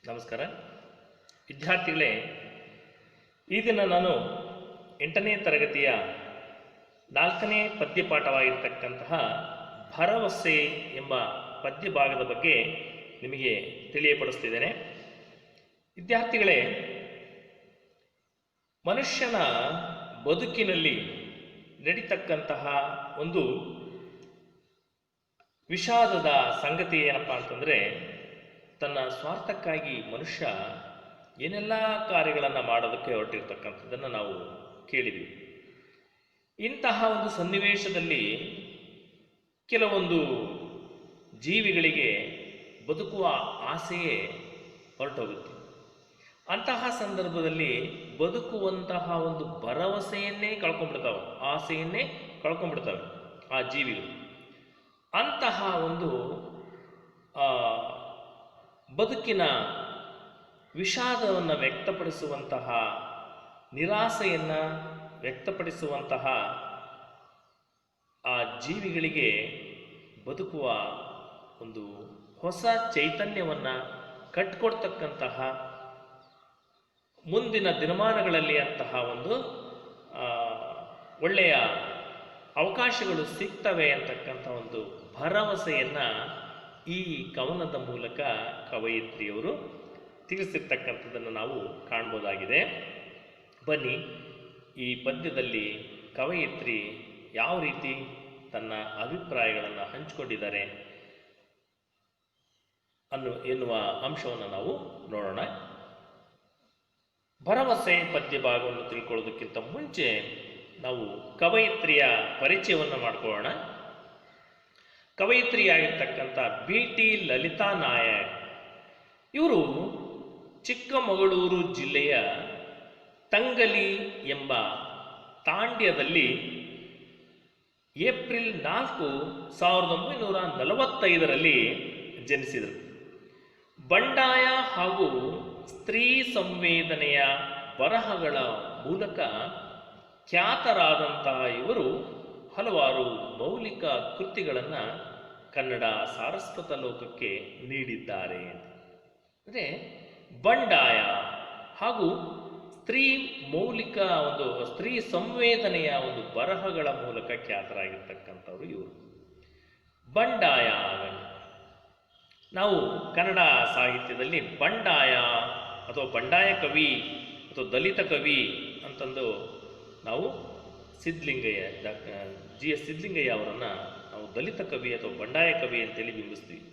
ನಮಸ್ಕಾರ ವಿದ್ಯಾರ್ಥಿಗಳೇ, ಈ ದಿನ ನಾನು 8ನೇ ತರಗತಿಯ 4ನೇ ಪದ್ಯಪಾಠವಾಗಿರ್ತಕ್ಕಂತಹ ಭರವಸೆ ಎಂಬ ಪದ್ಯ ಭಾಗದ ಬಗ್ಗೆ ನಿಮಗೆ ತಿಳಿಯಪಡಿಸ್ತಿದ್ದೇನೆ. ವಿದ್ಯಾರ್ಥಿಗಳೇ, ಮನುಷ್ಯನ ಬದುಕಿನಲ್ಲಿ ನಡೀತಕ್ಕಂತಹ ಒಂದು ವಿಷಾದದ ಸಂಗತಿ ಏನಪ್ಪ ಅಂತಂದರೆ, ತನ್ನ ಸ್ವಾರ್ಥಕ್ಕಾಗಿ ಮನುಷ್ಯ ಏನೆಲ್ಲ ಕಾರ್ಯಗಳನ್ನು ಮಾಡೋದಕ್ಕೆ ಹೊರಟಿರ್ತಕ್ಕಂಥದ್ದನ್ನು ನಾವು ಕೇಳಿದ್ದೀವಿ. ಇಂತಹ ಒಂದು ಸನ್ನಿವೇಶದಲ್ಲಿ ಕೆಲವೊಂದು ಜೀವಿಗಳಿಗೆ ಬದುಕುವ ಆಸೆಯೇ ಹೊರಟೋಗುತ್ತೆ. ಅಂತಹ ಸಂದರ್ಭದಲ್ಲಿ ಬದುಕುವಂತಹ ಒಂದು ಭರವಸೆಯನ್ನೇ ಕಳ್ಕೊಂಡ್ಬಿಡ್ತಾವೆ, ಆಸೆಯನ್ನೇ ಕಳ್ಕೊಂಡ್ಬಿಡ್ತವೆ ಆ ಜೀವಿಗಳು. ಅಂತಹ ಒಂದು ಬದುಕಿನ ವಿಷಾದವನ್ನು ವ್ಯಕ್ತಪಡಿಸುವಂತಹ, ನಿರಾಸೆಯನ್ನು ವ್ಯಕ್ತಪಡಿಸುವಂತಹ ಆ ಜೀವಿಗಳಿಗೆ ಬದುಕುವ ಒಂದು ಹೊಸ ಚೈತನ್ಯವನ್ನು ಕಟ್ಟಿಕೊಡ್ತಕ್ಕಂತಹ, ಮುಂದಿನ ದಿನಮಾನಗಳಲ್ಲಿ ಅಂತಹ ಒಂದು ಒಳ್ಳೆಯ ಅವಕಾಶಗಳು ಸಿಗ್ತವೆ ಅಂತಕ್ಕಂಥ ಒಂದು ಭರವಸೆಯನ್ನು ಈ ಕವನದ ಮೂಲಕ ಕವಯಿತ್ರಿಯವರು ತಿಳಿಸಿರ್ತಕ್ಕಂಥದ್ದನ್ನು ನಾವು ಕಾಣ್ಬೋದಾಗಿದೆ. ಬನ್ನಿ, ಈ ಪದ್ಯದಲ್ಲಿ ಕವಯಿತ್ರಿ ಯಾವ ರೀತಿ ತನ್ನ ಅಭಿಪ್ರಾಯಗಳನ್ನು ಹಂಚಿಕೊಂಡಿದ್ದಾರೆ ಎನ್ನುವ ಅಂಶವನ್ನು ನಾವು ನೋಡೋಣ. ಭರವಸೆ ಪದ್ಯ ಭಾಗವನ್ನು ತಿಳ್ಕೊಳ್ಳೋದಕ್ಕಿಂತ ಮುಂಚೆ ನಾವು ಕವಯಿತ್ರಿಯ ಪರಿಚಯವನ್ನು ಮಾಡಿಕೊಳ್ಳೋಣ. ಕವಯಿತ್ರಿಯಾಗಿರ್ತಕ್ಕಂಥ ಬಿ.ಟಿ. ಲಲಿತಾ ನಾಯಕ್ ಇವರು ಚಿಕ್ಕಮಗಳೂರು ಜಿಲ್ಲೆಯ ತಂಗಲಿ ಎಂಬ ತಾಂಡ್ಯದಲ್ಲಿ ಏಪ್ರಿಲ್ 4, 1945ರಲ್ಲಿ ಜನಿಸಿದರು. ಬಂಡಾಯ ಹಾಗೂ ಸ್ತ್ರೀ ಸಂವೇದನೆಯ ಬರಹಗಳ ಮೂಲಕ ಖ್ಯಾತರಾದಂತಹ ಇವರು ಹಲವಾರು ಮೌಲಿಕ ಕೃತಿಗಳನ್ನು ಕನ್ನಡ ಸಾರಸ್ವತ ಲೋಕಕ್ಕೆ ನೀಡಿದ್ದಾರೆ. ಅಂದರೆ ಬಂಡಾಯ ಹಾಗೂ ಸ್ತ್ರೀ ಸಂವೇದನೆಯ ಒಂದು ಬರಹಗಳ ಮೂಲಕ ಖ್ಯಾತರಾಗಿರ್ತಕ್ಕಂಥವ್ರು ಇವರು. ಬಂಡಾಯ, ನಾವು ಕನ್ನಡ ಸಾಹಿತ್ಯದಲ್ಲಿ ಬಂಡಾಯ ಅಥವಾ ಬಂಡಾಯ ಕವಿ ಅಥವಾ ದಲಿತ ಕವಿ ಅಂತಂದು ನಾವು G.S. ಸಿದ್ಧಲಿಂಗಯ್ಯ ಅವರನ್ನು ನಾವು ದಲಿತ ಕವಿ ಅಥವಾ ಬಂಡಾಯ ಕವಿ ಅಂತೇಳಿ ಬಿಂಬಿಸ್ತೀವಿ.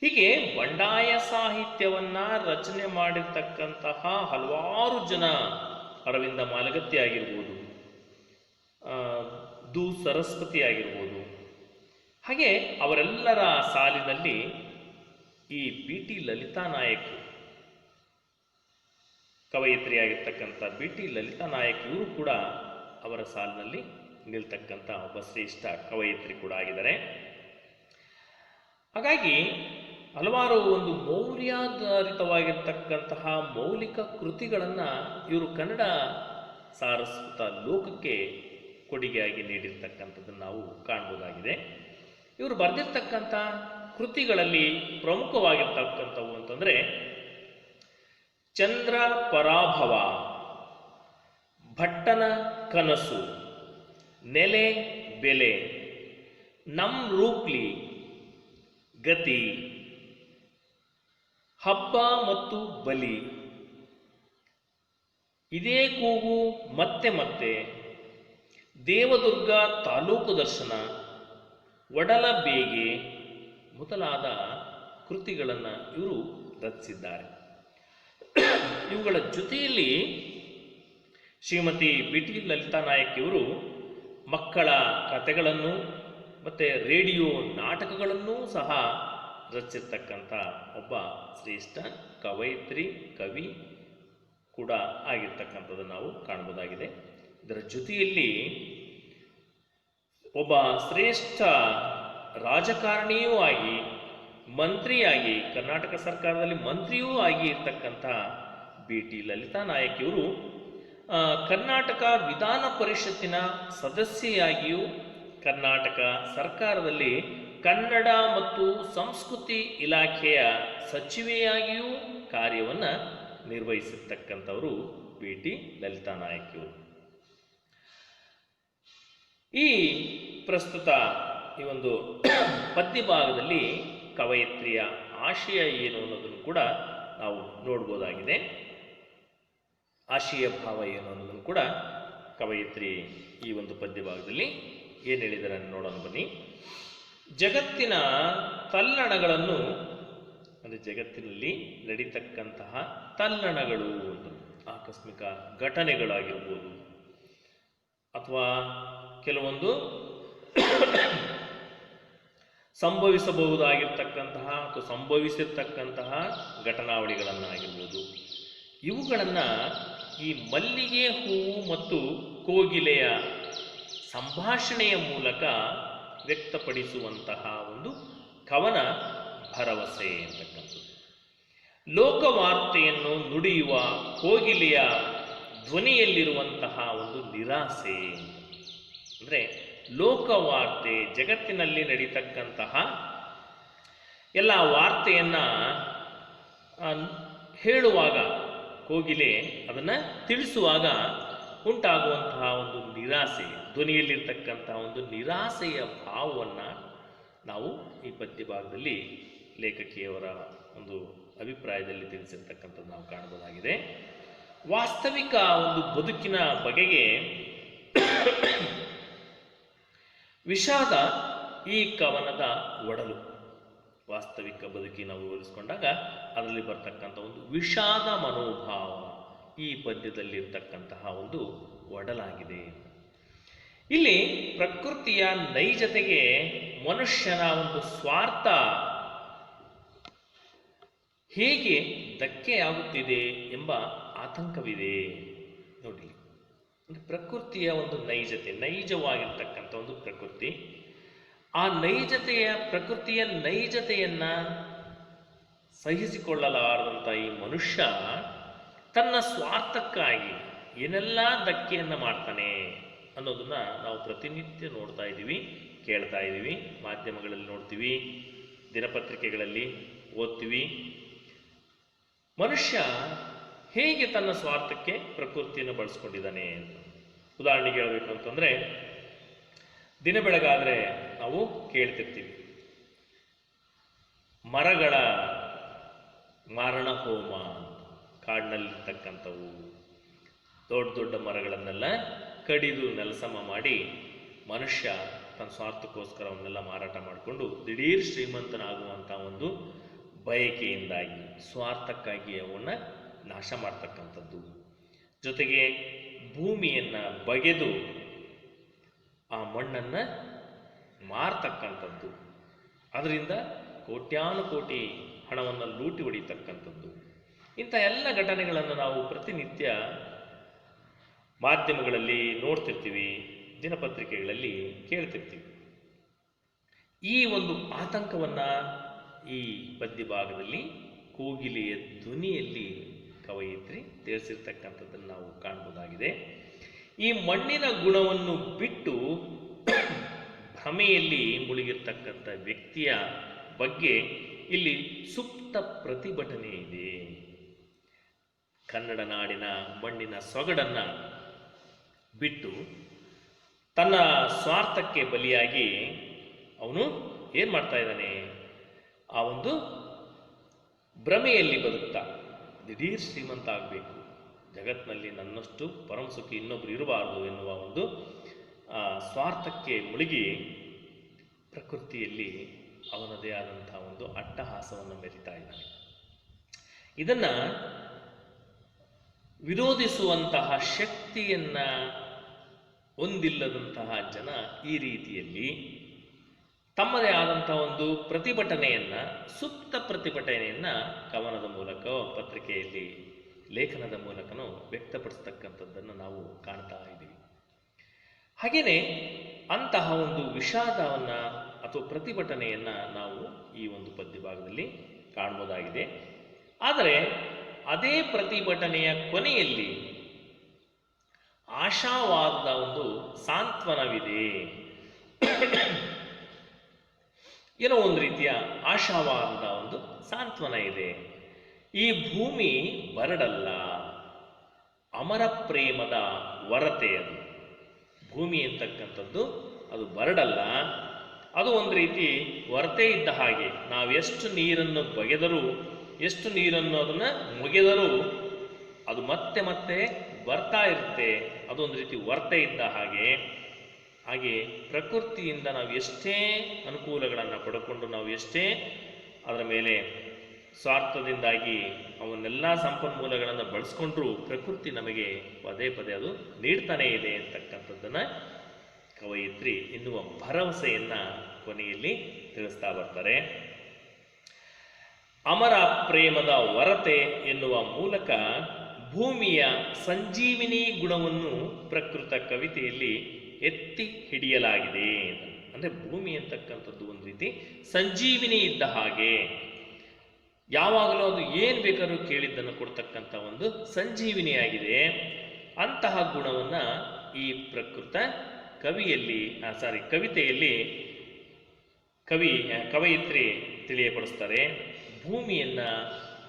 ಹೀಗೆ ಬಂಡಾಯ ಸಾಹಿತ್ಯವನ್ನು ರಚನೆ ಮಾಡಿರ್ತಕ್ಕಂತಹ ಹಲವಾರು ಜನ, ಅರವಿಂದ ಮಾಲಗತ್ತಿ ಆಗಿರ್ಬೋದು, ದು ಸರಸ್ವತಿ ಆಗಿರ್ಬೋದು, ಹಾಗೆ ಅವರೆಲ್ಲರ ಸಾಲಿನಲ್ಲಿ ಈ ಬಿ.ಟಿ. ಲಲಿತಾ ನಾಯಕ್, ಕವಯಿತ್ರಿಯಾಗಿರ್ತಕ್ಕಂಥ ಬಿ.ಟಿ. ಲಲಿತಾ ನಾಯಕ್ ಇವರು ಕೂಡ ಅವರ ಸಾಲಿನಲ್ಲಿ ನಿಲ್ತಕ್ಕಂಥ ಒಬ್ಬ ಶ್ರೇಷ್ಠ ಕವಯಿತ್ರಿ ಕೂಡ ಆಗಿದ್ದಾರೆ. ಹಾಗಾಗಿ ಹಲವಾರು ಒಂದು ಮೌಲ್ಯಾಧಾರಿತವಾಗಿರ್ತಕ್ಕಂತಹ ಮೌಲಿಕ ಕೃತಿಗಳನ್ನು ಇವರು ಕನ್ನಡ ಸಾರಸ್ವತ ಲೋಕಕ್ಕೆ ಕೊಡುಗೆಯಾಗಿ ನೀಡಿರ್ತಕ್ಕಂಥದ್ದನ್ನು ನಾವು ಕಾಣ್ಬೋದಾಗಿದೆ. ಇವರು ಬರೆದಿರ್ತಕ್ಕಂಥ ಕೃತಿಗಳಲ್ಲಿ ಪ್ರಮುಖವಾಗಿರ್ತಕ್ಕಂಥವು ಅಂತಂದರೆ ಚಂದ್ರ ಪರಾಭವ, ಭಟ್ಟನ ಕನಸು, ನೆಲೆ ಬೆಲೆ, ನಮ್ ರೂಪ್ಲಿ, ಗತಿ, ಹಬ್ಬ ಮತ್ತು ಬಲಿ, ಇದೇ ಕೂಗು ಮತ್ತೆ ಮತ್ತೆ, ದೇವದುರ್ಗ ತಾಲೂಕು ದರ್ಶನ, ಒಡಲ ಬೇಗೆ ಮೊದಲಾದ ಕೃತಿಗಳನ್ನು ಇವರು ರಚಿಸಿದ್ದಾರೆ. ಇವುಗಳ ಜೊತೆಯಲ್ಲಿ ಶ್ರೀಮತಿ ಬಿ.ಟಿ. ಲಲಿತಾ ನಾಯಕ್ ಇವರು ಮಕ್ಕಳ ಕಥೆಗಳನ್ನು ಮತ್ತು ರೇಡಿಯೋ ನಾಟಕಗಳನ್ನೂ ಸಹ ರಚಿಸಿರ್ತಕ್ಕಂಥ ಒಬ್ಬ ಶ್ರೇಷ್ಠ ಕವಯಿತ್ರಿ, ಕವಿ ಕೂಡ ಆಗಿರ್ತಕ್ಕಂಥದ್ದನ್ನು ನಾವು ಕಾಣಬಹುದಾಗಿದೆ. ಇದರ ಜೊತೆಯಲ್ಲಿ ಒಬ್ಬ ಶ್ರೇಷ್ಠ ರಾಜಕಾರಣಿಯೂ ಆಗಿ, ಮಂತ್ರಿಯಾಗಿ, ಕರ್ನಾಟಕ ಸರ್ಕಾರದಲ್ಲಿ ಮಂತ್ರಿಯೂ ಆಗಿ ಇರ್ತಕ್ಕಂಥ ಬಿ.ಟಿ. ಲಲಿತಾ ನಾಯಕ್ ಇವರು ಕರ್ನಾಟಕ ವಿಧಾನ ಪರಿಷತ್ತಿನ ಸದಸ್ಯೆಯಾಗಿಯೂ ಕರ್ನಾಟಕ ಸರ್ಕಾರದಲ್ಲಿ ಕನ್ನಡ ಮತ್ತು ಸಂಸ್ಕೃತಿ ಇಲಾಖೆಯ ಸಚಿವೆಯಾಗಿಯೂ ಕಾರ್ಯವನ್ನು ನಿರ್ವಹಿಸಿರ್ತಕ್ಕಂಥವರು ಪಿ ಟಿ ಲಲಿತಾ ನಾಯಕಿಯವರು. ಈ ಪ್ರಸ್ತುತ ಈ ಒಂದು ಪದ್ಯ ಭಾಗದಲ್ಲಿ ಕವಯಿತ್ರಿಯ ಆಶಯ ಏನು ಅನ್ನೋದನ್ನು ಕೂಡ ನಾವು ನೋಡ್ಬೋದಾಗಿದೆ. ಆಶಯ ಭಾವ ಏನು ಅನ್ನೋದನ್ನು ಕೂಡ ಕವಯಿತ್ರಿ ಈ ಒಂದು ಪದ್ಯ ಭಾಗದಲ್ಲಿ ಏನು ಹೇಳಿದ್ದಾರೆ ನೋಡೋಣ ಬನ್ನಿ. ಜಗತ್ತಿನ ತಲ್ಲಣಗಳನ್ನು, ಅಂದರೆ ಜಗತ್ತಿನಲ್ಲಿ ನಡೀತಕ್ಕಂತಹ ತಲ್ಲಣಗಳು, ಆಕಸ್ಮಿಕ ಘಟನೆಗಳಾಗಿರ್ಬೋದು ಅಥವಾ ಕೆಲವೊಂದು ಸಂಭವಿಸಬಹುದಾಗಿರ್ತಕ್ಕಂತಹ ಅಥವಾ ಸಂಭವಿಸಿರ್ತಕ್ಕಂತಹ ಘಟನಾವಳಿಗಳನ್ನಾಗಿರ್ಬೋದು, ಇವುಗಳನ್ನು ಈ ಮಲ್ಲಿಗೆ ಹೂವು ಮತ್ತು ಕೋಗಿಲೆಯ ಸಂಭಾಷಣೆಯ ಮೂಲಕ ವ್ಯಕ್ತಪಡಿಸುವಂತಹ ಒಂದು ಕವನ ಭರವಸೆ ಅಂತಕ್ಕಂಥದ್ದು. ಲೋಕವಾರ್ತೆಯನ್ನು ನುಡಿಯುವ ಕೋಗಿಲೆಯ ಧ್ವನಿಯಲ್ಲಿರುವಂತಹ ಒಂದು ನಿರಾಸೆ, ಅಂದರೆ ಲೋಕವಾರ್ತೆ, ಜಗತ್ತಿನಲ್ಲಿ ನಡೀತಕ್ಕಂತಹ ಎಲ್ಲ ವಾರ್ತೆಯನ್ನು ಹೇಳುವಾಗ ಕೋಗಿಲೆ ಅದನ್ನು ತಿಳಿಸುವಾಗ ಉಂಟಾಗುವಂತಹ ಒಂದು ನಿರಾಸೆ, ಧ್ವನಿಯಲ್ಲಿರ್ತಕ್ಕಂತಹ ಒಂದು ನಿರಾಸೆಯ ಭಾವವನ್ನು ನಾವು ಈ ಪದ್ಯ ಭಾಗದಲ್ಲಿ ಲೇಖಕಿಯವರ ಒಂದು ಅಭಿಪ್ರಾಯದಲ್ಲಿ ತಿಳಿಸಿರ್ತಕ್ಕಂಥದ್ದು ನಾವು ಕಾಣಬಹುದಾಗಿದೆ. ವಾಸ್ತವಿಕ ಒಂದು ಬದುಕಿನ ಬಗೆಗೆ ವಿಷಾದ ಈ ಕವನದ ಒಡಲು. ವಾಸ್ತವಿಕ ಬದುಕಿನ ವಿವರಿಸಿಕೊಂಡಾಗ ಅದರಲ್ಲಿ ಬರ್ತಕ್ಕಂಥ ಒಂದು ವಿಷಾದ ಮನೋಭಾವ ಈ ಪದ್ಯದಲ್ಲಿರ್ತಕ್ಕಂತಹ ಒಂದು ಒಡಲಾಗಿದೆ. ಇಲ್ಲಿ ಪ್ರಕೃತಿಯ ನೈಜತೆಗೆ ಮನುಷ್ಯನ ಒಂದು ಸ್ವಾರ್ಥ ಹೇಗೆ ಧಕ್ಕೆಯಾಗುತ್ತಿದೆ ಎಂಬ ಆತಂಕವಿದೆ. ನೋಡಿ, ಪ್ರಕೃತಿಯ ಒಂದು ನೈಜತೆ, ನೈಜವಾಗಿರ್ತಕ್ಕಂಥ ಒಂದು ಪ್ರಕೃತಿ, ಆ ಪ್ರಕೃತಿಯ ನೈಜತೆಯನ್ನ ಸಹಿಸಿಕೊಳ್ಳಲಾರದಂಥ ಈ ಮನುಷ್ಯ ತನ್ನ ಸ್ವಾರ್ಥಕ್ಕಾಗಿ ಏನೆಲ್ಲ ಧಕ್ಕೆಯನ್ನು ಮಾಡ್ತಾನೆ ಅನ್ನೋದನ್ನ ನಾವು ಪ್ರತಿನಿತ್ಯ ನೋಡ್ತಾ ಇದ್ದೀವಿ, ಕೇಳ್ತಾ ಇದ್ದೀವಿ, ಮಾಧ್ಯಮಗಳಲ್ಲಿ ನೋಡ್ತೀವಿ, ದಿನಪತ್ರಿಕೆಗಳಲ್ಲಿ ಓದ್ತೀವಿ. ಮನುಷ್ಯ ಹೇಗೆ ತನ್ನ ಸ್ವಾರ್ಥಕ್ಕೆ ಪ್ರಕೃತಿಯನ್ನು ಬಳಸ್ಕೊಂಡಿದ್ದಾನೆ ಅಂತ ಉದಾಹರಣೆಗೆ ಹೇಳಬೇಕು ಅಂತಂದರೆ, ದಿನ ಬೆಳಗಾದರೆ ನಾವು ಕೇಳ್ತಿರ್ತೀವಿ ಮರಗಳ ಮಾರಣ ಹೋಮ, ಕಾಡಿನಲ್ಲಿರ್ತಕ್ಕಂಥವು ದೊಡ್ಡ ದೊಡ್ಡ ಮರಗಳನ್ನೆಲ್ಲ ಕಡಿದು ನೆಲಸಮ ಮಾಡಿ ಮನುಷ್ಯ ತನ್ನ ಸ್ವಾರ್ಥಕ್ಕೋಸ್ಕರ ಅವನ್ನೆಲ್ಲ ಮಾರಾಟ ಮಾಡಿಕೊಂಡು ದಿಢೀರ್ ಶ್ರೀಮಂತನಾಗುವಂಥ ಒಂದು ಬಯಕೆಯಿಂದಾಗಿ ಸ್ವಾರ್ಥಕ್ಕಾಗಿ ಅವನ್ನ ನಾಶ ಮಾಡ್ತಕ್ಕಂಥದ್ದು. ಜೊತೆಗೆ ಭೂಮಿಯನ್ನು ಬಗೆದು ಆ ಮಣ್ಣನ್ನು ಮಾರ್ತಕ್ಕಂಥದ್ದು, ಅದರಿಂದ ಕೋಟ್ಯಾನುಕೋಟಿ ಹಣವನ್ನು ಲೂಟಿ ಹೊಡಿತಕ್ಕಂಥದ್ದು. ಇಂಥ ಎಲ್ಲ ಘಟನೆಗಳನ್ನು ನಾವು ಪ್ರತಿನಿತ್ಯ ಮಾಧ್ಯಮಗಳಲ್ಲಿ ನೋಡ್ತಿರ್ತೀವಿ, ದಿನಪತ್ರಿಕೆಗಳಲ್ಲಿ ಕೇಳ್ತಿರ್ತೀವಿ. ಈ ಒಂದು ಆತಂಕವನ್ನು ಈ ಪದ್ಯ ಭಾಗದಲ್ಲಿ ಕೋಗಿಲೆಯ ಧ್ವನಿಯಲ್ಲಿ ಕವಯಿತ್ರಿ ತಿಳಿಸಿರ್ತಕ್ಕಂಥದ್ದನ್ನು ನಾವು ಕಾಣಬಹುದಾಗಿದೆ. ಈ ಮಣ್ಣಿನ ಗುಣವನ್ನು ಬಿಟ್ಟು ಭ್ರಮೆಯಲ್ಲಿ ಮುಳುಗಿರ್ತಕ್ಕಂಥ ವ್ಯಕ್ತಿಯ ಬಗ್ಗೆ ಇಲ್ಲಿ ಸುಪ್ತ ಪ್ರತಿಭಟನೆ ಇದೆ. ಕನ್ನಡ ನಾಡಿನ ಮಣ್ಣಿನ ಸೊಗಡನ್ನು ಬಿಟ್ಟು ತನ್ನ ಸ್ವಾರ್ಥಕ್ಕೆ ಬಲಿಯಾಗಿ ಅವನು ಏನು ಮಾಡ್ತಾ ಇದ್ದಾನೆ, ಆ ಒಂದು ಭ್ರಮೆಯಲ್ಲಿ ಬದುಕ್ತಾ ದಿಢೀರ್ ಶ್ರೀಮಂತ ಆಗಬೇಕು, ಜಗತ್ತಿನಲ್ಲಿ ನನ್ನಷ್ಟು ಪರಮಸುಖಿ ಇನ್ನೊಬ್ರು ಇರಬಾರದು ಎನ್ನುವ ಒಂದು ಸ್ವಾರ್ಥಕ್ಕೆ ಮುಳುಗಿ ಪ್ರಕೃತಿಯಲ್ಲಿ ಅವನದೇ ಆದಂತಹ ಒಂದು ಅಟ್ಟಹಾಸವನ್ನು ಮೆರಿತಾ ಇದ್ದಾನೆ. ಇದನ್ನ ವಿರೋಧಿಸುವಂತಹ ಶಕ್ತಿಯನ್ನ ಹೊಂದಿಲ್ಲದಂತಹ ಜನ ಈ ರೀತಿಯಲ್ಲಿ ತಮ್ಮದೇ ಆದಂತಹ ಒಂದು ಪ್ರತಿಭಟನೆಯನ್ನ, ಸುಪ್ತ ಪ್ರತಿಭಟನೆಯನ್ನ ಕವನದ ಮೂಲಕ, ಪತ್ರಿಕೆಯಲ್ಲಿ ಲೇಖನದ ಮೂಲಕನೂ ವ್ಯಕ್ತಪಡಿಸ್ತಕ್ಕಂಥದ್ದನ್ನು ನಾವು ಕಾಣ್ತಾ ಇದ್ದೀವಿ. ಹಾಗೆಯೇ ಅಂತಹ ಒಂದು ವಿಷಾದವನ್ನ ಅಥವಾ ಪ್ರತಿಭಟನೆಯನ್ನ ನಾವು ಈ ಒಂದು ಪದ್ಯ ಭಾಗದಲ್ಲಿ ಕಾಣಬಹುದಾಗಿದೆ. ಆದರೆ ಅದೇ ಪ್ರತಿಭಟನೆಯ ಕೊನೆಯಲ್ಲಿ ಆಶಾವಾದದ ಒಂದು ಸಾಂತ್ವನವಿದೆ. ಏನೋ ಒಂದು ರೀತಿಯ ಆಶಾವಾದದ ಒಂದು ಸಾಂತ್ವನ ಇದೆ. ಈ ಭೂಮಿ ಬರಡಲ್ಲ, ಅಮರ ಪ್ರೇಮದ ವರತೆ ಅದು. ಭೂಮಿ ಅಂತಕ್ಕಂಥದ್ದು ಅದು ಬರಡಲ್ಲ, ಅದು ಒಂದು ರೀತಿ ಹೊರತೆ ಇದ್ದ ಹಾಗೆ. ನಾವೆಷ್ಟು ನೀರನ್ನು ಬಗೆದರೂ, ಎಷ್ಟು ನೀರನ್ನು ಅದನ್ನು ಮುಗೆದರೂ ಅದು ಮತ್ತೆ ಮತ್ತೆ ಬರ್ತಾ ಇರುತ್ತೆ. ಅದೊಂದು ರೀತಿ ಹೊರತೆ ಇದ್ದ ಹಾಗೆ. ಹಾಗೆ ಪ್ರಕೃತಿಯಿಂದ ನಾವು ಎಷ್ಟೇ ಅನುಕೂಲಗಳನ್ನು ಪಡ್ಕೊಂಡು, ನಾವು ಎಷ್ಟೇ ಅದರ ಮೇಲೆ ಸ್ವಾರ್ಥದಿಂದಾಗಿ ಅವನ್ನೆಲ್ಲ ಸಂಪನ್ಮೂಲಗಳನ್ನು ಬಳಸ್ಕೊಂಡ್ರೂ ಪ್ರಕೃತಿ ನಮಗೆ ಪದೇ ಪದೇ ಅದು ನೀಡ್ತಾನೇ ಇದೆ ಅಂತಕ್ಕಂಥದ್ದನ್ನು ಕವಯಿತ್ರಿ ಎನ್ನುವ ಭರವಸೆಯನ್ನ ಕೊನೆಯಲ್ಲಿ ತಿಳಿಸ್ತಾ ಬರ್ತಾರೆ. ಅಮರ ಪ್ರೇಮದ ವರತೆ ಎನ್ನುವ ಮೂಲಕ ಭೂಮಿಯ ಸಂಜೀವಿನಿ ಗುಣವನ್ನು ಪ್ರಕೃತ ಕವಿತೆಯಲ್ಲಿ ಎತ್ತಿ ಹಿಡಿಯಲಾಗಿದೆ. ಅಂದರೆ ಭೂಮಿ ಅಂತಕ್ಕಂಥದ್ದು ಒಂದು ರೀತಿ ಸಂಜೀವಿನಿ ಇದ್ದ ಹಾಗೆ, ಯಾವಾಗಲೂ ಅದು ಏನು ಬೇಕಾದ್ರೂ ಕೇಳಿದ್ದನ್ನು ಕೊಡ್ತಕ್ಕಂಥ ಒಂದು ಸಂಜೀವಿನಿಯಾಗಿದೆ. ಅಂತಹ ಗುಣವನ್ನು ಈ ಪ್ರಕೃತ ಕವಿತೆಯಲ್ಲಿ ಕವಯಿತ್ರಿ ತಿಳಿಯಪಡಿಸ್ತಾರೆ. ಭೂಮಿಯನ್ನ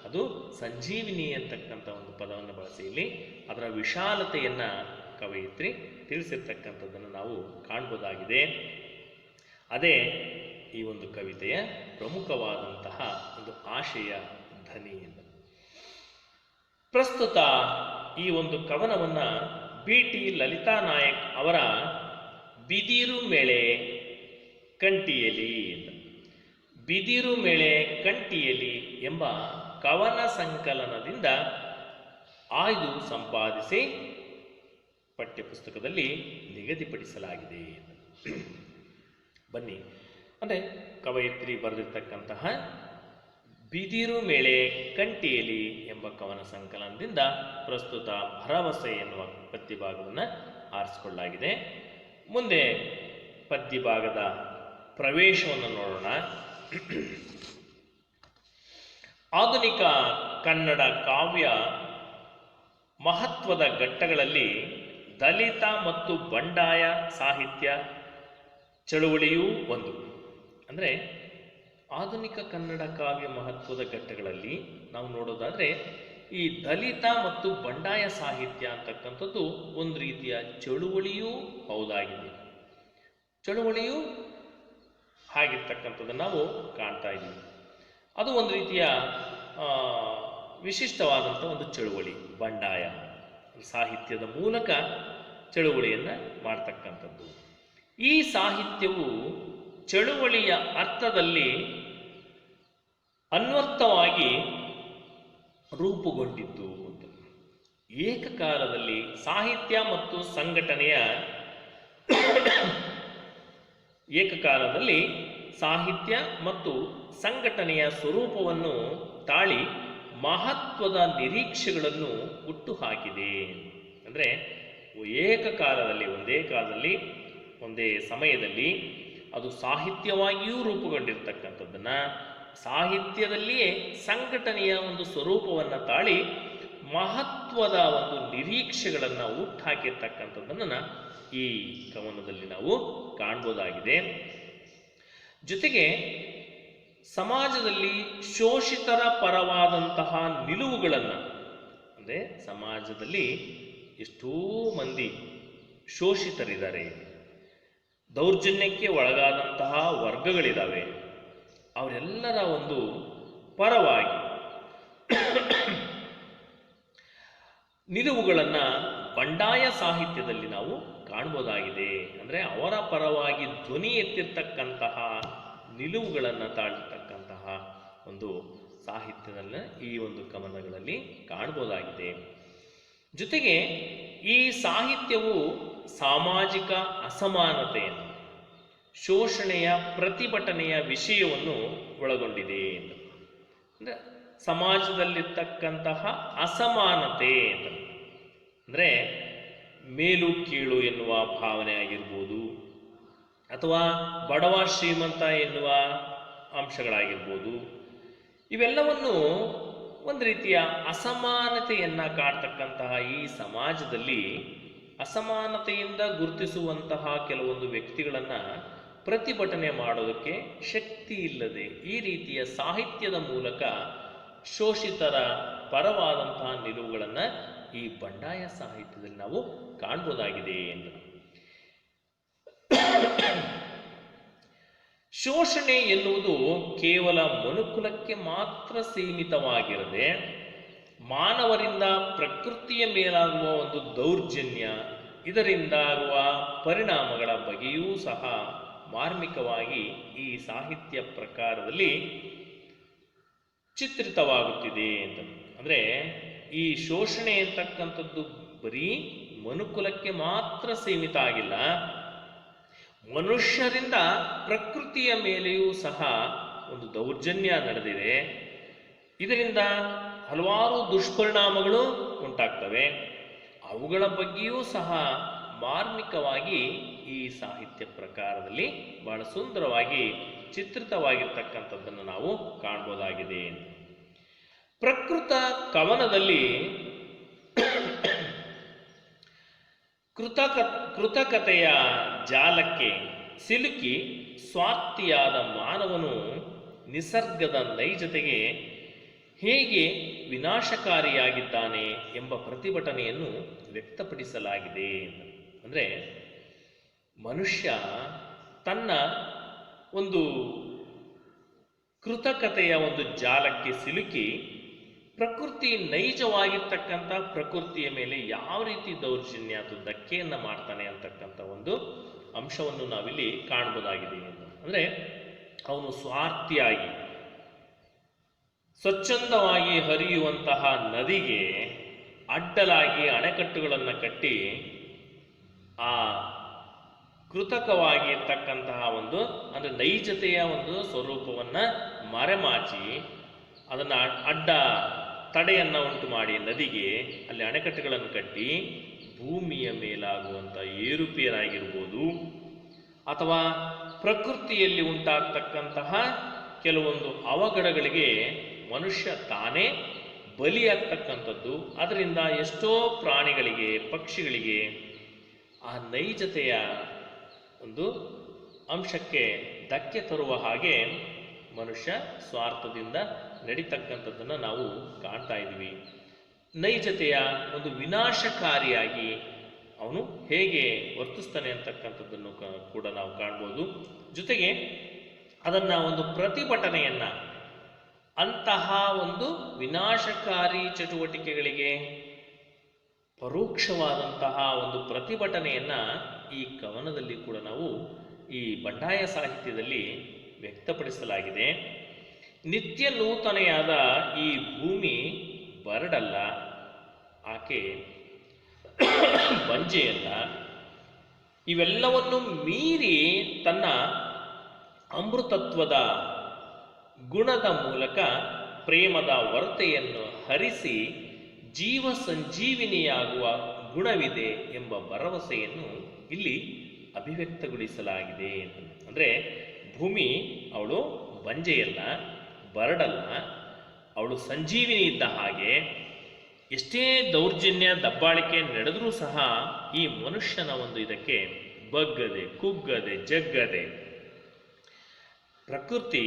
ಅದು ಸಂಜೀವಿನಿ ಅಂತಕ್ಕಂಥ ಒಂದು ಪದವನ್ನು ಬಳಸಿ ಇಲ್ಲಿ ಅದರ ವಿಶಾಲತೆಯನ್ನ ಕವಯಿತ್ರಿ ತಿಳಿಸಿರ್ತಕ್ಕಂಥದ್ದನ್ನು ನಾವು ಕಾಣ್ಬೋದಾಗಿದೆ. ಅದೇ ಈ ಒಂದು ಕವಿತೆಯ ಪ್ರಮುಖವಾದಂತಹ ಒಂದು ಆಶಯ ಧ್ವನಿ ಎಂದು. ಪ್ರಸ್ತುತ ಈ ಒಂದು ಕವನವನ್ನು ಬಿ.ಟಿ. ಲಲಿತಾ ನಾಯಕ್ ಅವರ ಬಿದಿರು ಮೇಳೆ ಕಂಟಿಯಲಿ ಬಿದಿರು ಮೇಳೆ ಕಂಟಿಯಲಿ ಎಂಬ ಕವನ ಸಂಕಲನದಿಂದ ಆಯ್ದು ಸಂಪಾದಿಸಿ ಪಠ್ಯಪುಸ್ತಕದಲ್ಲಿ ನಿಗದಿಪಡಿಸಲಾಗಿದೆ. ಬನ್ನಿ, ಅಂದರೆ ಕವಯಿತ್ರಿ ಬರೆದಿರ್ತಕ್ಕಂತಹ ಬಿದಿರು ಮೇಳೆ ಕಂಟಿಯಲಿ ಎಂಬ ಕವನ ಸಂಕಲನದಿಂದ ಪ್ರಸ್ತುತ ಭರವಸೆ ಎನ್ನುವ ಪದ್ಯಭಾಗವನ್ನು ಆರಿಸಿಕೊಳ್ಳಲಾಗಿದೆ. ಮುಂದೆ ಪದ್ಯಭಾಗದ ಪ್ರವೇಶವನ್ನು ನೋಡೋಣ. ಆಧುನಿಕ ಕನ್ನಡ ಕಾವ್ಯ ಮಹತ್ವದ ಘಟ್ಟಗಳಲ್ಲಿ ದಲಿತ ಮತ್ತು ಬಂಡಾಯ ಸಾಹಿತ್ಯ ಚಳುವಳಿಯೂ ಒಂದು. ಅಂದರೆ ಆಧುನಿಕ ಕನ್ನಡ ಕಾವ್ಯ ಮಹತ್ವದ ಘಟ್ಟಗಳಲ್ಲಿ ನಾವು ನೋಡೋದಾದರೆ ಈ ದಲಿತ ಮತ್ತು ಬಂಡಾಯ ಸಾಹಿತ್ಯ ಅಂತಕ್ಕಂಥದ್ದು ಒಂದು ರೀತಿಯ ಚಳುವಳಿಯೂ ಹೌದಾಗಿದೆ. ಚಳುವಳಿಯೂ ಹಾಗಿರ್ತಕ್ಕಂಥದ್ದನ್ನು ನಾವು ಕಾಣ್ತಾ ಇದ್ದೀವಿ. ಅದು ಒಂದು ರೀತಿಯ ವಿಶಿಷ್ಟವಾದಂಥ ಒಂದು ಚಳುವಳಿ. ಬಂಡಾಯ ಸಾಹಿತ್ಯದ ಮೂಲಕ ಚಳುವಳಿಯನ್ನು ಮಾಡ್ತಕ್ಕಂಥದ್ದು. ಈ ಸಾಹಿತ್ಯವು ಚಳುವಳಿಯ ಅರ್ಥದಲ್ಲಿ ಅನ್ವರ್ಥವಾಗಿ ರೂಪುಗೊಂಡಿದ್ದು. ಏಕಕಾಲದಲ್ಲಿ ಸಾಹಿತ್ಯ ಮತ್ತು ಸಂಘಟನೆಯ ಸ್ವರೂಪವನ್ನು ತಾಳಿ ಮಹತ್ವದ ನಿರೀಕ್ಷೆಗಳನ್ನು ಹುಟ್ಟುಹಾಕಿದೆ. ಅಂದರೆ ಏಕಕಾಲದಲ್ಲಿ, ಒಂದೇ ಸಮಯದಲ್ಲಿ ಅದು ಸಾಹಿತ್ಯವಾಗಿಯೂ ರೂಪುಗೊಂಡಿರ್ತಕ್ಕಂಥದ್ದನ್ನು, ಸಾಹಿತ್ಯದಲ್ಲಿಯೇ ಸಂಘಟನೆಯ ಒಂದು ಸ್ವರೂಪವನ್ನು ತಾಳಿ ಮಹತ್ವದ ಒಂದು ನಿರೀಕ್ಷೆಗಳನ್ನು ಹುಟ್ಟುಹಾಕಿರ್ತಕ್ಕಂಥದ್ದನ್ನು ಈ ಕವನದಲ್ಲಿ ನಾವು ಕಾಣ್ಬೋದಾಗಿದೆ. ಜೊತೆಗೆ ಸಮಾಜದಲ್ಲಿ ಶೋಷಿತರ ಪರವಾದಂತಹ ನಿಲುವುಗಳನ್ನು, ಅಂದರೆ ಸಮಾಜದಲ್ಲಿ ಎಷ್ಟೋ ಮಂದಿ ಶೋಷಿತರಿದ್ದಾರೆ, ದೌರ್ಜನ್ಯಕ್ಕೆ ಒಳಗಾದಂತಹ ವರ್ಗಗಳಿದ್ದಾವೆ. ಅವರೆಲ್ಲರ ಒಂದು ಪರವಾಗಿ ನಿಲುವುಗಳನ್ನು ಬಂಡಾಯ ಸಾಹಿತ್ಯದಲ್ಲಿ ನಾವು ಕಾಣ್ಬೋದಾಗಿದೆ. ಅಂದರೆ ಅವರ ಪರವಾಗಿ ಧ್ವನಿ ಎತ್ತಿರ್ತಕ್ಕಂತಹ ನಿಲುವುಗಳನ್ನು ತಾಳಿರ್ತಕ್ಕಂತಹ ಒಂದು ಸಾಹಿತ್ಯದಲ್ಲಿ ಈ ಒಂದು ಕವನಗಳಲ್ಲಿ ಕಾಣ್ಬೋದಾಗಿದೆ. ಜೊತೆಗೆ ಈ ಸಾಹಿತ್ಯವು ಸಾಮಾಜಿಕ ಅಸಮಾನತೆಯನ್ನು, ಶೋಷಣೆಯ ಪ್ರತಿಭಟನೆಯ ವಿಷಯವನ್ನು ಒಳಗೊಂಡಿದೆ. ಅಂದರೆ ಸಮಾಜದಲ್ಲಿರ್ತಕ್ಕಂತಹ ಅಸಮಾನತೆ ಅಂದರೆ ಮೇಲು ಕೀಳು ಎನ್ನುವ ಭಾವನೆ ಆಗಿರ್ಬೋದು, ಅಥವಾ ಬಡವ ಶ್ರೀಮಂತ ಎನ್ನುವ ಅಂಶಗಳಾಗಿರ್ಬೋದು. ಇವೆಲ್ಲವನ್ನು ಒಂದು ರೀತಿಯ ಅಸಮಾನತೆಯನ್ನು ಕಾಡ್ತಕ್ಕಂತಹ ಈ ಸಮಾಜದಲ್ಲಿ ಅಸಮಾನತೆಯಿಂದ ಗುರುತಿಸುವಂತಹ ಕೆಲವೊಂದು ವ್ಯಕ್ತಿಗಳನ್ನು ಪ್ರತಿಭಟನೆ ಮಾಡೋದಕ್ಕೆ ಶಕ್ತಿ ಇಲ್ಲದೆ ಈ ರೀತಿಯ ಸಾಹಿತ್ಯದ ಮೂಲಕ ಶೋಷಿತರ ಪರವಾದಂತಹ ನಿಲುವುಗಳನ್ನು ಈ ಬಂಡಾಯ ಸಾಹಿತ್ಯದಲ್ಲಿ ನಾವು ಕಾಣ್ಬೋದಾಗಿದೆ ಎಂದು. ಶೋಷಣೆ ಎನ್ನುವುದು ಕೇವಲ ಮನುಕುಲಕ್ಕೆ ಮಾತ್ರ ಸೀಮಿತವಾಗಿರದೆ ಮಾನವರಿಂದ ಪ್ರಕೃತಿಯ ಮೇಲಾಗುವ ಒಂದು ದೌರ್ಜನ್ಯ, ಇದರಿಂದಾಗುವ ಪರಿಣಾಮಗಳ ಬಗ್ಗೆಯೂ ಸಹ ಮಾರ್ಮಿಕವಾಗಿ ಈ ಸಾಹಿತ್ಯ ಪ್ರಕಾರದಲ್ಲಿ ಚಿತ್ರಿತವಾಗುತ್ತಿದೆ ಅಂತ. ಅಂದರೆ ಈ ಶೋಷಣೆ ಅಂತಕ್ಕಂಥದ್ದು ಬರೀ ಮನುಕುಲಕ್ಕೆ ಮಾತ್ರ ಸೀಮಿತ ಆಗಿಲ್ಲ, ಮನುಷ್ಯರಿಂದ ಪ್ರಕೃತಿಯ ಮೇಲೆಯೂ ಸಹ ಒಂದು ದೌರ್ಜನ್ಯ ನಡೆದಿದೆ. ಇದರಿಂದ ಹಲವಾರು ದುಷ್ಪರಿಣಾಮಗಳು ಉಂಟಾಗ್ತವೆ. ಅವುಗಳ ಬಗ್ಗೆಯೂ ಸಹ ಮಾರ್ಮಿಕವಾಗಿ ಈ ಸಾಹಿತ್ಯ ಪ್ರಕಾರದಲ್ಲಿ ಬಹಳ ಸುಂದರವಾಗಿ ಚಿತ್ರಿತವಾಗಿರ್ತಕ್ಕಂಥದ್ದನ್ನು ನಾವು ಕಾಣ್ಬೋದಾಗಿದೆ. ಪ್ರಕೃತ ಕವನದಲ್ಲಿ ಕೃತಕತೆಯ ಜಾಲಕ್ಕೆ ಸಿಲುಕಿ ಸ್ವಾರ್ಥಿಯಾದ ಮಾನವನು ನಿಸರ್ಗದ ನೈಜತೆಗೆ ಹೇಗೆ ವಿನಾಶಕಾರಿಯಾಗಿದ್ದಾನೆ ಎಂಬ ಪ್ರತಿಭಟನೆಯನ್ನು ವ್ಯಕ್ತಪಡಿಸಲಾಗಿದೆ. ಅಂದರೆ ಮನುಷ್ಯ ತನ್ನ ಒಂದು ಕೃತಕತೆಯ ಒಂದು ಜಾಲಕ್ಕೆ ಸಿಲುಕಿ ಪ್ರಕೃತಿ ನೈಜವಾಗಿರ್ತಕ್ಕಂಥ ಪ್ರಕೃತಿಯ ಮೇಲೆ ಯಾವ ರೀತಿ ದೌರ್ಜನ್ಯ ಅಥವಾ ಧಕ್ಕೆಯನ್ನು ಮಾಡ್ತಾನೆ ಅಂತಕ್ಕಂಥ ಒಂದು ಅಂಶವನ್ನು ನಾವಿಲ್ಲಿ ಕಾಣಬಹುದಾಗಿದೆ. ಅಂದರೆ ಅವನು ಸ್ವಾರ್ಥಿಯಾಗಿ ಸ್ವಚ್ಛಂದವಾಗಿ ಹರಿಯುವಂತಹ ನದಿಗೆ ಅಡ್ಡಲಾಗಿ ಅಣೆಕಟ್ಟುಗಳನ್ನು ಕಟ್ಟಿ ಆ ಕೃತಕವಾಗಿ ಇರ್ತಕ್ಕಂತಹ ಒಂದು ಅಂದರೆ ನೈಜತೆಯ ಒಂದು ಸ್ವರೂಪವನ್ನು ಮರೆಮಾಚಿ ಅದನ್ನು ಅಡ್ಡ ತಡೆಯನ್ನು ಉಂಟು ಮಾಡಿ ನದಿಗೆ ಅಲ್ಲಿ ಅಣೆಕಟ್ಟುಗಳನ್ನು ಕಟ್ಟಿ ಭೂಮಿಯ ಮೇಲಾಗುವಂಥ ಏರುಪೇರಾಗಿರ್ಬೋದು ಅಥವಾ ಪ್ರಕೃತಿಯಲ್ಲಿ ಉಂಟಾಗ್ತಕ್ಕಂತಹ ಕೆಲವೊಂದು ಅವಘಡಗಳಿಗೆ ಮನುಷ್ಯ ತಾನೇ ಬಲಿಯಾಗ್ತಕ್ಕಂಥದ್ದು. ಅದರಿಂದ ಎಷ್ಟೋ ಪ್ರಾಣಿಗಳಿಗೆ, ಪಕ್ಷಿಗಳಿಗೆ ಆ ನೈಜತೆಯ ಒಂದು ಅಂಶಕ್ಕೆ ಧಕ್ಕೆ ತರುವ ಹಾಗೆ ಮನುಷ್ಯ ಸ್ವಾರ್ಥದಿಂದ ನಡೀತಕ್ಕಂಥದ್ದನ್ನು ನಾವು ಕಾಣ್ತಾ ಇದ್ದೀವಿ. ನೈಜತೆಯ ಒಂದು ವಿನಾಶಕಾರಿಯಾಗಿ ಅವನು ಹೇಗೆ ವರ್ತಿಸ್ತಾನೆ ಅಂತಕ್ಕಂಥದ್ದನ್ನು ಕೂಡ ನಾವು ಕಾಣ್ಬೋದು. ಜೊತೆಗೆ ಅದನ್ನು ಒಂದು ಪ್ರತಿಭಟನೆಯನ್ನು ಅಂತಹ ಒಂದು ವಿನಾಶಕಾರಿ ಚಟುವಟಿಕೆಗಳಿಗೆ ಪರೋಕ್ಷವಾದಂತಹ ಒಂದು ಪ್ರತಿಭಟನೆಯನ್ನು ಈ ಕವನದಲ್ಲಿ ಕೂಡ ನಾವು ಈ ಬಂಡಾಯ ಸಾಹಿತ್ಯದಲ್ಲಿ ವ್ಯಕ್ತಪಡಿಸಲಾಗಿದೆ. ನಿತ್ಯ ನೂತನೆಯಾದ ಈ ಭೂಮಿ ಬರಡಲ್ಲ, ಆಕೆ ಬಂಜೆಯಲ್ಲ. ಇವೆಲ್ಲವನ್ನು ಮೀರಿ ತನ್ನ ಅಮೃತತ್ವದ ಗುಣದ ಮೂಲಕ ಪ್ರೇಮದ ಹೊರತೆಯನ್ನು ಹರಿಸಿ ಜೀವ ಸಂಜೀವಿನಿಯಾಗುವ ಗುಣವಿದೆ ಎಂಬ ಭರವಸೆಯನ್ನು ಇಲ್ಲಿ ಅಭಿವ್ಯಕ್ತಗೊಳಿಸಲಾಗಿದೆ. ಅಂದರೆ ಭೂಮಿ ಅವಳು ಬಂಜೆಯಲ್ಲ, ಬರಡಲ್ಲ, ಅವಳು ಸಂಜೀವಿನಿ ಇದ್ದ ಹಾಗೆ. ಎಷ್ಟೇ ದೌರ್ಜನ್ಯ ದಬ್ಬಾಳಿಕೆ ನಡೆದರೂ ಸಹ ಈ ಮನುಷ್ಯನ ಒಂದು ಇದಕ್ಕೆ ಬಗ್ಗದೆ, ಕುಗ್ಗದೆ, ಜಗ್ಗದೆ ಪ್ರಕೃತಿ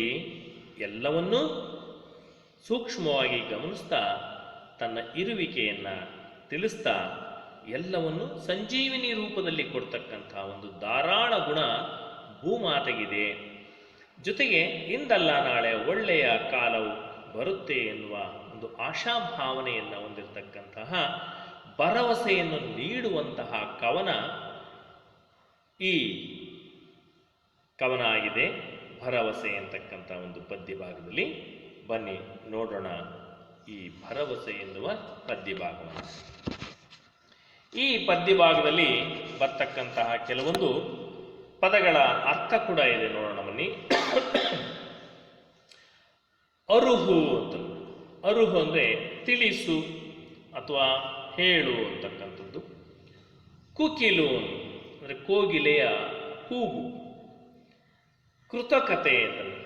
ಎಲ್ಲವನ್ನೂ ಸೂಕ್ಷ್ಮವಾಗಿ ಗಮನಿಸ್ತಾ ತನ್ನ ಇರುವಿಕೆಯನ್ನು ತಿಳಿಸ್ತಾ ಎಲ್ಲವನ್ನು ಸಂಜೀವಿನಿ ರೂಪದಲ್ಲಿ ಕೊಡ್ತಕ್ಕಂಥ ಒಂದು ಧಾರಾಳ ಗುಣ ಭೂಮಾತೆಗಿದೆ. ಜೊತೆಗೆ ಇಂದಲ್ಲ ನಾಳೆ ಒಳ್ಳೆಯ ಕಾಲವು ಬರುತ್ತೆ ಎನ್ನುವ ಒಂದು ಆಶಾಭಾವನೆಯನ್ನು ಹೊಂದಿರತಕ್ಕಂತಹ ಭರವಸೆಯನ್ನು ನೀಡುವಂತಹ ಕವನ ಈ ಕವನ ಆಗಿದೆ. ಭರವಸೆ ಅಂತಕ್ಕಂಥ ಒಂದು ಪದ್ಯ ಭಾಗದಲ್ಲಿ ಬನ್ನಿ ನೋಡೋಣ ಈ ಭರವಸೆ ಎನ್ನುವ ಪದ್ಯ ಭಾಗವನ್ನು. ಈ ಪದ್ಯ ಭಾಗದಲ್ಲಿ ಬರ್ತಕ್ಕಂತಹ ಕೆಲವೊಂದು ಪದಗಳ ಅರ್ಥ ಕೂಡ ಇದೆ, ನೋಡೋಣ ಬನ್ನಿ. ಅರುಹು ಅಂತ, ಅರುಹು ಅಂದರೆ ತಿಳಿಸು ಅಥವಾ ಹೇಳು ಅಂತಕ್ಕಂಥದ್ದು. ಕುಕಿಲು ಅಂದರೆ ಕೋಗಿಲೆಯ ಕೂಗು. ಕೃತಕತೆ ಅಂತಂದ್ರೆ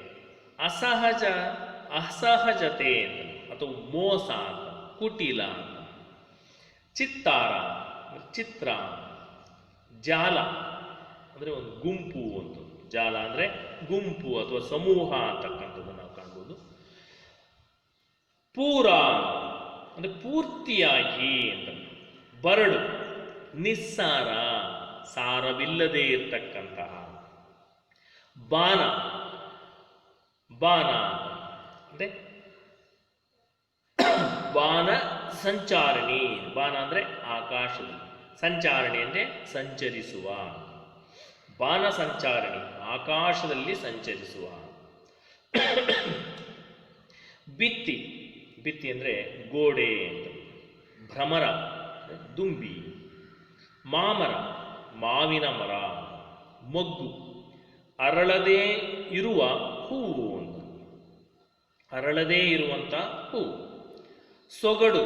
ಅಸಹಜತೆ ಅಂತ ಅಥವಾ ಮೋಸ ಅಂತ, ಕುಟಿಲ ಅಂತ. ಚಿತ್ತಾರ ಚಿತ್ರ, ಜಾಲ ಅಂದರೆ ಒಂದು ಗುಂಪು ಅಂತ, ಜಾಲ ಅಂದರೆ ಗುಂಪು ಅಥವಾ ಸಮೂಹ ಅಂತಕ್ಕಂಥದ್ದು ನಾವು ಕಾಣ್ಬೋದು. ಪೂರ ಅಂದರೆ ಪೂರ್ತಿಯಾಗಿ ಅಂತ. ಬರಡು ನಿಸ್ಸಾರ, ಸಾರವಿಲ್ಲದೆ ಇರ್ತಕ್ಕಂತಹ. ಬಾನ, ಬಾನ ಅಂದರೆ ಬಾನ ಸಂಚಾರಣಿ. ಬಾನ ಅಂದರೆ ಆಕಾಶದಲ್ಲಿ, ಸಂಚಾರಣಿ ಅಂದರೆ ಸಂಚರಿಸುವ. ಬಾನ ಸಂಚಾರಣಿ, ಆಕಾಶದಲ್ಲಿ ಸಂಚರಿಸುವ. ಬಿತ್ತಿ, ಬಿತ್ತಿ ಅಂದರೆ ಗೋಡೆ ಅಂತ. ಭ್ರಮರ ದುಂಬಿ. ಮಾಮರ ಮಾವಿನ ಮರ. ಮೊಗ್ಗು ಅರಳದೇ ಇರುವ ಹೂವು ಅಂತ. ಅರಳದೇ ಇರುವಂಥ ಹೂವು. ಸೊಗಡು,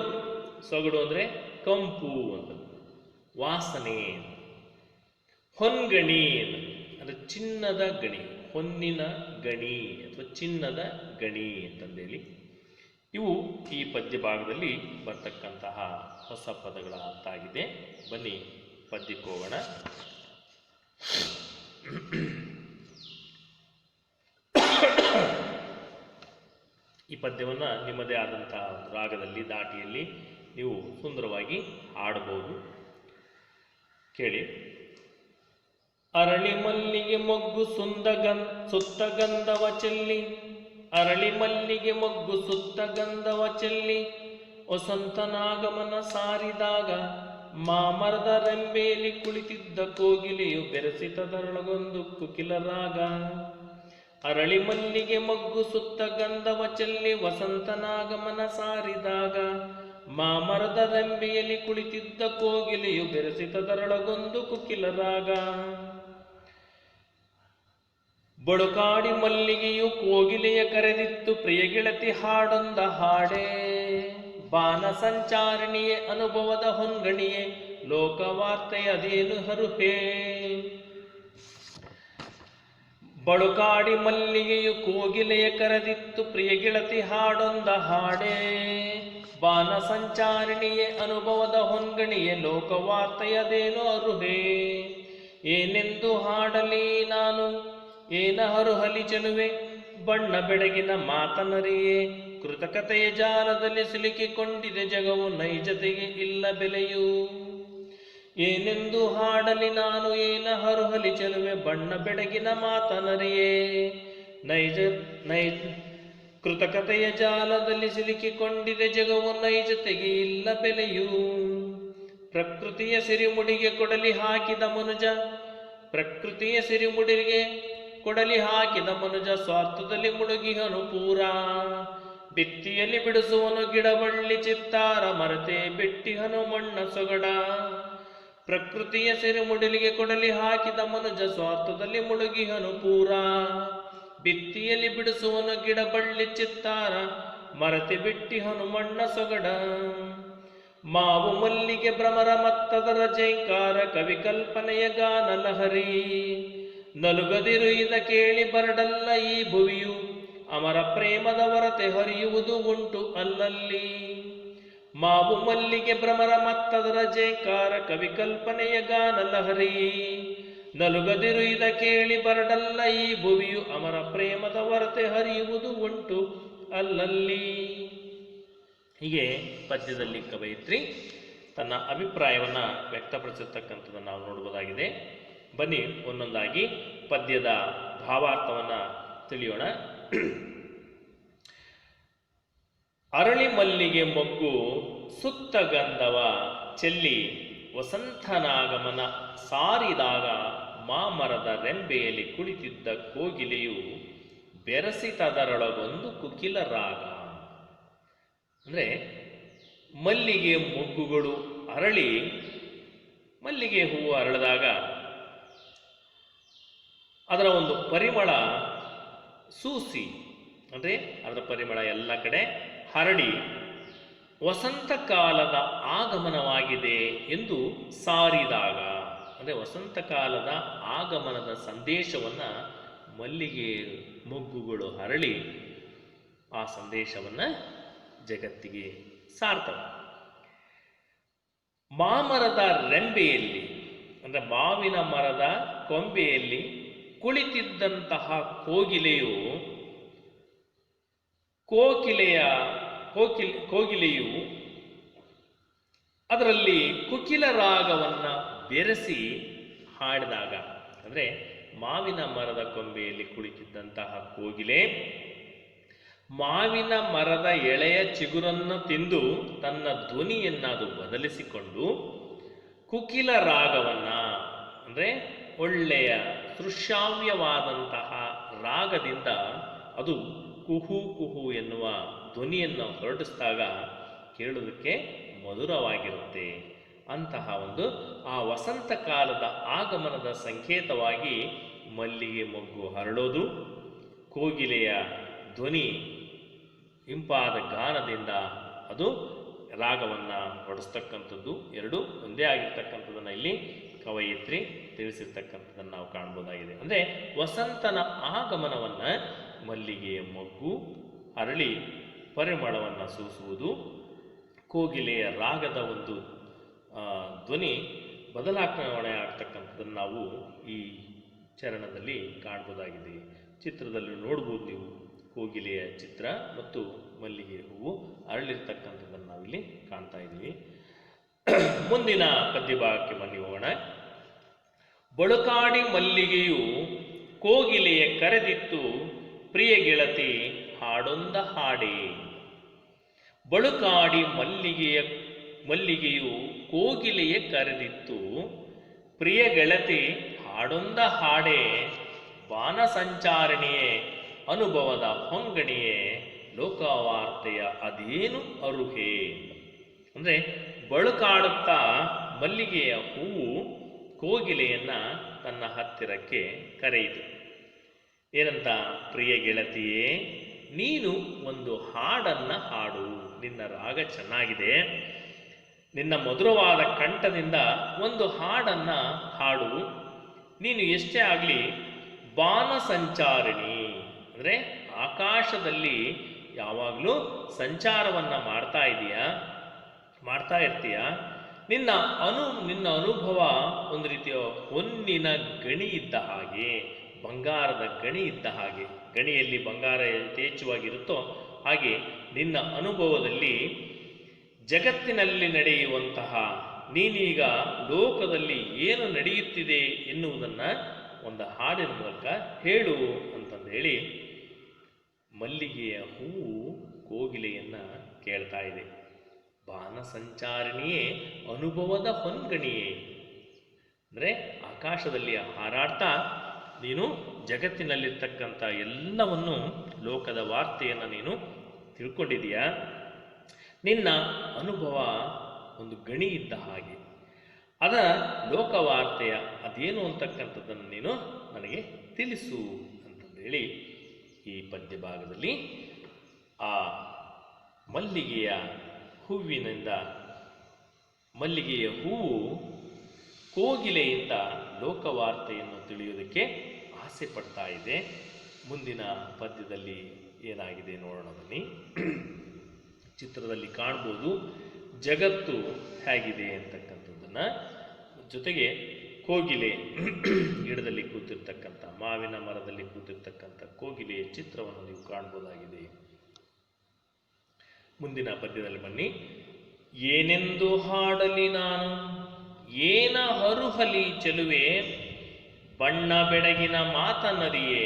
ಸೊಗಡು ಅಂದರೆ ಕಂಪು ಅಂತ, ವಾಸನೆ. ಹೊನ್ಗಣಿ ಅಂದರೆ ಚಿನ್ನದ ಗಣಿ, ಹೊನ್ನಿನ ಗಣಿ ಅಥವಾ ಚಿನ್ನದ ಗಣಿ ಅಂತಂದೇಳಿ. ಇವು ಈ ಪದ್ಯ ಭಾಗದಲ್ಲಿ ಬರ್ತಕ್ಕಂತಹ ಹೊಸ ಪದಗಳ ಅರ್ಥ ಆಗಿದೆ. ಬನ್ನಿ ಪದ್ಯಕ್ಕೆ ಹೋಗೋಣ. ಈ ಪದ್ಯವನ್ನು ನಿಮ್ಮದೇ ಆದಂತಹ ರಾಗದಲ್ಲಿ, ದಾಟಿಯಲ್ಲಿ ನೀವು ಸುಂದರವಾಗಿ ಹಾಡಬಹುದು. ಕೇಳಿ. ಅರಳಿ ಮಲ್ಲಿಗೆ ಮೊಗ್ಗು ಸುತ್ತ ಗಂಧವ ಚೆಲ್ಲಿ, ಅರಳಿ ಮಲ್ಲಿಗೆ ಮೊಗ್ಗು ಸುತ್ತ ಗಂಧವ ಚೆಲ್ಲಿ, ವಸಂತನಾಗಮನ ಸಾರಿದಾಗ ಮಾಮರದ ರೆಂಬೆಯಲ್ಲಿ ಕುಳಿತಿದ್ದ ಕೋಗಿಲೆಯು ಬೆರೆಸಿತದರೊಳಗೊಂದು ಕುಕಿಲ ರಾಗ. ಅರಳಿ ಮಲ್ಲಿಗೆ ಮೊಗ್ಗು ಸುತ್ತ ಗಂಧವ ಚೆಲ್ಲಿ, ವಸಂತನಾಗಮನ ಸಾರಿದಾಗ ಮಾಮರದ ರೆಂಬೆಯಲ್ಲಿ ಕುಳಿತಿದ್ದ ಕೋಗಿಲೆಯು ಬೆರೆಸಿತದರೊಳಗೊಂದು ಕುಕಿಲ ರಾಗ. ಬಳುಕಾಡಿ ಮಲ್ಲಿಗೆಯು ಕೋಗಿಲೆಯ ಕರೆದಿತ್ತು ಪ್ರಿಯ ಗೆಳತಿ ಹಾಡೊಂದ ಹಾಡೇ. ಬಾನ ಸಂಚಾರಣಿಯೇ ಅನುಭವದ ಹೊಂಗಣಿಯೇ ಲೋಕವಾರ್ತೆಯದೇನು ಹರುಹೇ. ಬಳುಕಾಡಿ ಮಲ್ಲಿಗೆಯು ಕೋಗಿಲೆಯ ಕರೆದಿತ್ತು ಪ್ರಿಯ ಗೆಳತಿ ಹಾಡೊಂದ ಹಾಡೇ. ಬಾನ ಸಂಚಾರಿಣಿಯೇ ಅನುಭವದ ಹೊಂಗಣಿಯೇ ಲೋಕವಾರ್ತೆಯದೇನು ಅರುಹೇ. ಏನೆಂದು ಹಾಡಲಿ ನಾನು, ಏನ ಹರುಹಲಿ ಚೆಲುವೆ, ಬಣ್ಣ ಬೆಳಗಿನ ಮಾತನರಿಯೇ. ಕೃತಕತೆಯ ಜಾಲದಲ್ಲಿ ಸಿಲುಕಿಕೊಂಡಿದೆ ಜಗವು, ನೈಜತೆಗೆ ಇಲ್ಲ ಬೆಲೆಯು. ಏನೆಂದು ಹಾಡಲಿ ನಾನು, ಏನ ಹರುಹಲಿ ಚೆಲುವೆ, ಬಣ್ಣ ಬೆಳಗಿನ ಮಾತನರಿಯೇ. ಕೃತಕತೆಯ ಜಾಲದಲ್ಲಿ ಸಿಲುಕಿಕೊಂಡಿದೆ ಜಗವು, ನೈಜತೆಗೆ ಇಲ್ಲ ಬೆಲೆಯು. ಪ್ರಕೃತಿಯ ಸಿರಿಮುಡಿಗೆ ಕೊಡಲಿ ಹಾಕಿದ ಮನುಜ, ಪ್ರಕೃತಿಯ ಸಿರಿಮುಡಿಗೆ ಕೊಡಲಿ ಹಾಕಿದ ಮನುಜ, ಸ್ವಾರ್ಥದಲ್ಲಿ ಮುಳುಗಿಹನು ಪೂರ. ಬಿತ್ತಿಯಲ್ಲಿ ಬಿಡಿಸುವನು ಗಿಡಬಳ್ಳಿ ಚಿತ್ತಾರ, ಮರತೆ ಬಿಟ್ಟಿಹನು ಮಣ್ಣ ಸೊಗಡ. ಪ್ರಕೃತಿಯ ಸಿರಿಮುಡಿಲಿಗೆ ಕೊಡಲಿ ಹಾಕಿದ ಮನುಜ, ಸ್ವಾರ್ಥದಲ್ಲಿ ಮುಳುಗಿಹನು ಪೂರ. ಬಿತ್ತಿಯಲ್ಲಿ ಬಿಡಿಸುವನು ಗಿಡಬಳ್ಳಿ ಚಿತ್ತಾರ, ಮರತೆ ಬಿಟ್ಟಿಹನು ಮಣ್ಣ ಸೊಗಡ. ಮಾವು ಮಲ್ಲಿಗೆ ಭ್ರಮರ ಮತ್ತದರ ಜೈಕಾರ, ಕವಿ ಕಲ್ಪನೆಯ ಗಾನ ಲಹರಿ. ನಲುಗದಿರು ಇದ ಕೇಳಿ ಬರಡಲ್ಲ ಈ ಭುವಿಯು, ಅಮರ ಪ್ರೇಮದ ವರತೆ ಹರಿಯುವುದು ಉಂಟು ಅಲ್ಲಲ್ಲಿ. ಮಾವು ಮಲ್ಲಿಗೆ ಭ್ರಮರ ಮತ್ತದರ ಜೈಕಾರ, ಕವಿ ಕಲ್ಪನೆಯ ಗಾನ ಲಹರಿ. ನಲುಗದಿರು ಇದ ಕೇಳಿ ಬರಡಲ್ಲ ಈ ಭುವಿಯು, ಅಮರ ಪ್ರೇಮದ ವರತೆ ಹರಿಯುವುದು ಉಂಟು ಅಲ್ಲಲ್ಲಿ. ಹೀಗೆ ಪದ್ಯದಲ್ಲಿ ಕವಯಿತ್ರಿ ತನ್ನ ಅಭಿಪ್ರಾಯವನ್ನು ವ್ಯಕ್ತಪಡಿಸಿರ್ತಕ್ಕಂಥದ್ದನ್ನು ನಾವು ನೋಡಬಹುದಾಗಿದೆ. ಬನ್ನಿ ಒಂದೊಂದಾಗಿ ಪದ್ಯದ ಭಾವಾರ್ಥವನ್ನು ತಿಳಿಯೋಣ. ಅರಳಿ ಮಲ್ಲಿಗೆ ಮೊಗ್ಗು ಸುತ್ತ ಗಂಧವ ಚೆಲ್ಲಿ, ವಸಂತನಾಗಮನ ಸಾರಿದಾಗ ಮಾಮರದ ರೆಂಬೆಯಲ್ಲಿ ಕುಳಿತಿದ್ದ ಕೋಗಿಲೆಯು ಬೆರೆಸಿತದರೊಳಗೊಂದು ಕುಕಿಲ ರಾಗ. ಅಂದರೆ ಮಲ್ಲಿಗೆ ಮೊಗ್ಗುಗಳು ಅರಳಿ, ಮಲ್ಲಿಗೆ ಹೂವು ಅರಳಿದಾಗ ಅದರ ಒಂದು ಪರಿಮಳ ಸೂಸಿ, ಅಂದರೆ ಅದರ ಪರಿಮಳ ಎಲ್ಲ ಕಡೆ ಹರಡಿ ವಸಂತ ಕಾಲದ ಆಗಮನವಾಗಿದೆ ಎಂದು ಸಾರಿದಾಗ, ಅಂದರೆ ವಸಂತ ಕಾಲದ ಆಗಮನದ ಸಂದೇಶವನ್ನು ಮಲ್ಲಿಗೆ ಮೊಗ್ಗುಗಳು ಹರಳಿ ಆ ಸಂದೇಶವನ್ನು ಜಗತ್ತಿಗೆ ಸಾರ್ತವೆ. ಮಾಮರದ ರೆಂಬೆಯಲ್ಲಿ, ಅಂದರೆ ಮಾವಿನ ಮರದ ಕೊಂಬೆಯಲ್ಲಿ ಕುಳಿತಿದ್ದಂತಹ ಕೋಗಿಲೆಯು ಕೋಗಿಲೆಯ ಕೋಗಿಲೆಯು ಅದರಲ್ಲಿ ಕುಕಿಲ ರಾಗವನ್ನ ಬೆರೆಸಿ ಹಾಡಿದಾಗ, ಅಂದರೆ ಮಾವಿನ ಮರದ ಕೊಂಬೆಯಲ್ಲಿ ಕುಳಿತಿದ್ದಂತಹ ಕೋಗಿಲೆ ಮಾವಿನ ಮರದ ಎಳೆಯ ಚಿಗುರನ್ನು ತಿಂದು ತನ್ನ ಧ್ವನಿಯನ್ನ ಅದು ಬದಲಿಸಿಕೊಂಡು ಕುಕಿಲ ರಾಗವನ್ನ, ಅಂದರೆ ಒಳ್ಳೆಯ ಸೃಶ್ರಾವ್ಯವಾದಂತಹ ರಾಗದಿಂದ ಅದು ಕುಹು ಕುಹು ಎನ್ನುವ ಧ್ವನಿಯನ್ನು ಹೊರಡಿಸಿದಾಗ ಕೇಳುವುದಕ್ಕೆ ಮಧುರವಾಗಿರುತ್ತೆ. ಅಂತಹ ಒಂದು ಆ ವಸಂತ ಕಾಲದ ಆಗಮನದ ಸಂಕೇತವಾಗಿ ಮಲ್ಲಿಗೆ ಮೊಗ್ಗು ಹರಳೋದು, ಕೋಗಿಲೆಯ ಧ್ವನಿ ಇಂಪಾದ ಗಾನದಿಂದ ಅದು ರಾಗವನ್ನು ಹೊರಡಿಸ್ತಕ್ಕಂಥದ್ದು, ಎರಡು ಒಂದೇ ಆಗಿರ್ತಕ್ಕಂಥದ್ದನ್ನು ಇಲ್ಲಿ ಕವಯಿತ್ರಿ ತಿಳಿಸಿರ್ತಕ್ಕಂಥದ್ದನ್ನು ನಾವು ಕಾಣ್ಬೋದಾಗಿದೆ. ಅಂದರೆ ವಸಂತನ ಆಗಮನವನ್ನು ಮಲ್ಲಿಗೆಯ ಮೊಗ್ಗು ಅರಳಿ ಪರಿಮಳವನ್ನು ಸೂಸುವುದು, ಕೋಗಿಲೆಯ ರಾಗದ ಒಂದು ಧ್ವನಿ ಬದಲಾವಣೆ ಆಗ್ತಕ್ಕಂಥದ್ದನ್ನು ನಾವು ಈ ಚರಣದಲ್ಲಿ ಕಾಣ್ಬೋದಾಗಿದೆ. ಚಿತ್ರದಲ್ಲಿ ನೋಡ್ಬೋದು ನೀವು ಕೋಗಿಲೆಯ ಚಿತ್ರ ಮತ್ತು ಮಲ್ಲಿಗೆ ಹೂವು ಅರಳಿರ್ತಕ್ಕಂಥದ್ದನ್ನು ನಾವಿಲ್ಲಿ ಕಾಣ್ತಾ ಇದ್ದೀವಿ. ಮುಂದಿನ ಪದ್ಯಭಾಗಕ್ಕೆ ಬನ್ನಿ ಹೋಗೋಣ. ಬಳುಕಾಡಿ ಮಲ್ಲಿಗೆಯು ಕೋಗಿಲೆಯ ಕರೆದಿತ್ತು ಪ್ರಿಯ ಗೆಳತಿ ಹಾಡೊಂದ ಹಾಡೇ. ಬಳುಕಾಡಿ ಮಲ್ಲಿಗೆಯು ಕೋಗಿಲೆಯ ಕರೆದಿತ್ತು ಪ್ರಿಯ ಗೆಳತಿ ಹಾಡೊಂದ ಹಾಡೇ. ಬಾನಸಂಚಾರಿಣಿಯೇ ಅನುಭವದ ಹೊಂಗಣಿಯೇ ಲೋಕವಾರ್ತೆಯ ಅದೇನು ಅರುಹೆ. ಅಂದರೆ ಬಳುಕಾಡುತ್ತಾ ಮಲ್ಲಿಗೆಯ ಹೂವು ಕೋಗಿಲೆಯನ್ನ ತನ್ನ ಹತ್ತಿರಕ್ಕೆ ಕರೆಯಿತು. ಏನಂತ? ಪ್ರಿಯ ಗೆಳತಿಯೇ, ನೀನು ಒಂದು ಹಾಡನ್ನ ಹಾಡು, ನಿನ್ನ ರಾಗ ಚೆನ್ನಾಗಿದೆ, ನಿನ್ನ ಮಧುರವಾದ ಕಂಠದಿಂದ ಒಂದು ಹಾಡನ್ನ ಹಾಡು. ನೀನು ಎಷ್ಟೇ ಆಗಲಿ ಬಾನಸಂಚಾರಿಣಿ, ಅಂದರೆ ಆಕಾಶದಲ್ಲಿ ಯಾವಾಗಲೂ ಸಂಚಾರವನ್ನು ಮಾಡ್ತಾ ಇರ್ತೀಯ. ನಿನ್ನ ಅನುಭವ ಒಂದು ರೀತಿಯ ಹೊನ್ನಿನ ಗಣಿ ಇದ್ದ ಹಾಗೆ, ಬಂಗಾರದ ಗಣಿ ಇದ್ದ ಹಾಗೆ, ಗಣಿಯಲ್ಲಿ ಬಂಗಾರ ಯಥೇಚ್ಛವಾಗಿರುತ್ತೋ ಹಾಗೆ ನಿನ್ನ ಅನುಭವದಲ್ಲಿ ಜಗತ್ತಿನಲ್ಲಿ ನಡೆಯುವಂತಹ, ನೀನೀಗ ಲೋಕದಲ್ಲಿ ಏನು ನಡೆಯುತ್ತಿದೆ ಎನ್ನುವುದನ್ನು ಒಂದು ಹಾಡಿನ ಮೂಲಕ ಹೇಳು ಅಂತಂದೇಳಿ ಮಲ್ಲಿಗೆಯ ಹೂವು ಕೋಗಿಲೆಯನ್ನ ಕೇಳ್ತಾ ಇದೆ. ಬಾನಸಂಚಾರಿಣಿಯೇ ಅನುಭವದ ಹೊನ್ಗಣಿಯೇ, ಅಂದರೆ ಆಕಾಶದಲ್ಲಿ ಹಾರಾಡ್ತಾ ನೀನು ಜಗತ್ತಿನಲ್ಲಿರ್ತಕ್ಕಂಥ ಎಲ್ಲವನ್ನು, ಲೋಕದ ವಾರ್ತೆಯನ್ನು ನೀನು ತಿಳ್ಕೊಂಡಿದೀಯಾ. ನಿನ್ನ ಅನುಭವ ಒಂದು ಗಣಿ ಇದ್ದ ಹಾಗೆ, ಅದ ಲೋಕವಾರ್ತೆಯ ಅದೇನು ಅಂತಕ್ಕಂಥದ್ದನ್ನು ನೀನು ನನಗೆ ತಿಳಿಸು ಅಂತಂದೇಳಿ ಈ ಪದ್ಯ ಭಾಗದಲ್ಲಿ ಆ ಮಲ್ಲಿಗೆಯ ಹೂವು ಕೋಗಿಲೆಯಿಂದ ಲೋಕವಾರ್ತೆಯನ್ನು ತಿಳಿಯುವುದಕ್ಕೆ ಆಸೆ ಪಡ್ತಾ ಇದೆ. ಮುಂದಿನ ಪದ್ಯದಲ್ಲಿ ಏನಾಗಿದೆ ನೋಡೋಣ ಬನ್ನಿ. ಚಿತ್ರದಲ್ಲಿ ಕಾಣ್ಬೋದು ಜಗತ್ತು ಹೇಗಿದೆ ಅಂತಕ್ಕಂಥದ್ದನ್ನು, ಜೊತೆಗೆ ಕೋಗಿಲೆ ಗಿಡದಲ್ಲಿ ಕೂತಿರ್ತಕ್ಕಂಥ, ಮಾವಿನ ಮರದಲ್ಲಿ ಕೂತಿರ್ತಕ್ಕಂಥ ಕೋಗಿಲೆಯ ಚಿತ್ರವನ್ನು ನೀವು ಕಾಣ್ಬೋದಾಗಿದೆ. ಮುಂದಿನ ಪದ್ಯದಲ್ಲಿ ಬನ್ನಿ. ಏನೆಂದು ಹಾಡಲಿ ನಾನು, ಏನ ಹರುಹಲಿ ಚೆಲುವೆ, ಬಣ್ಣ ಬೆಳಗಿನ ಮಾತನರಿಯೇ,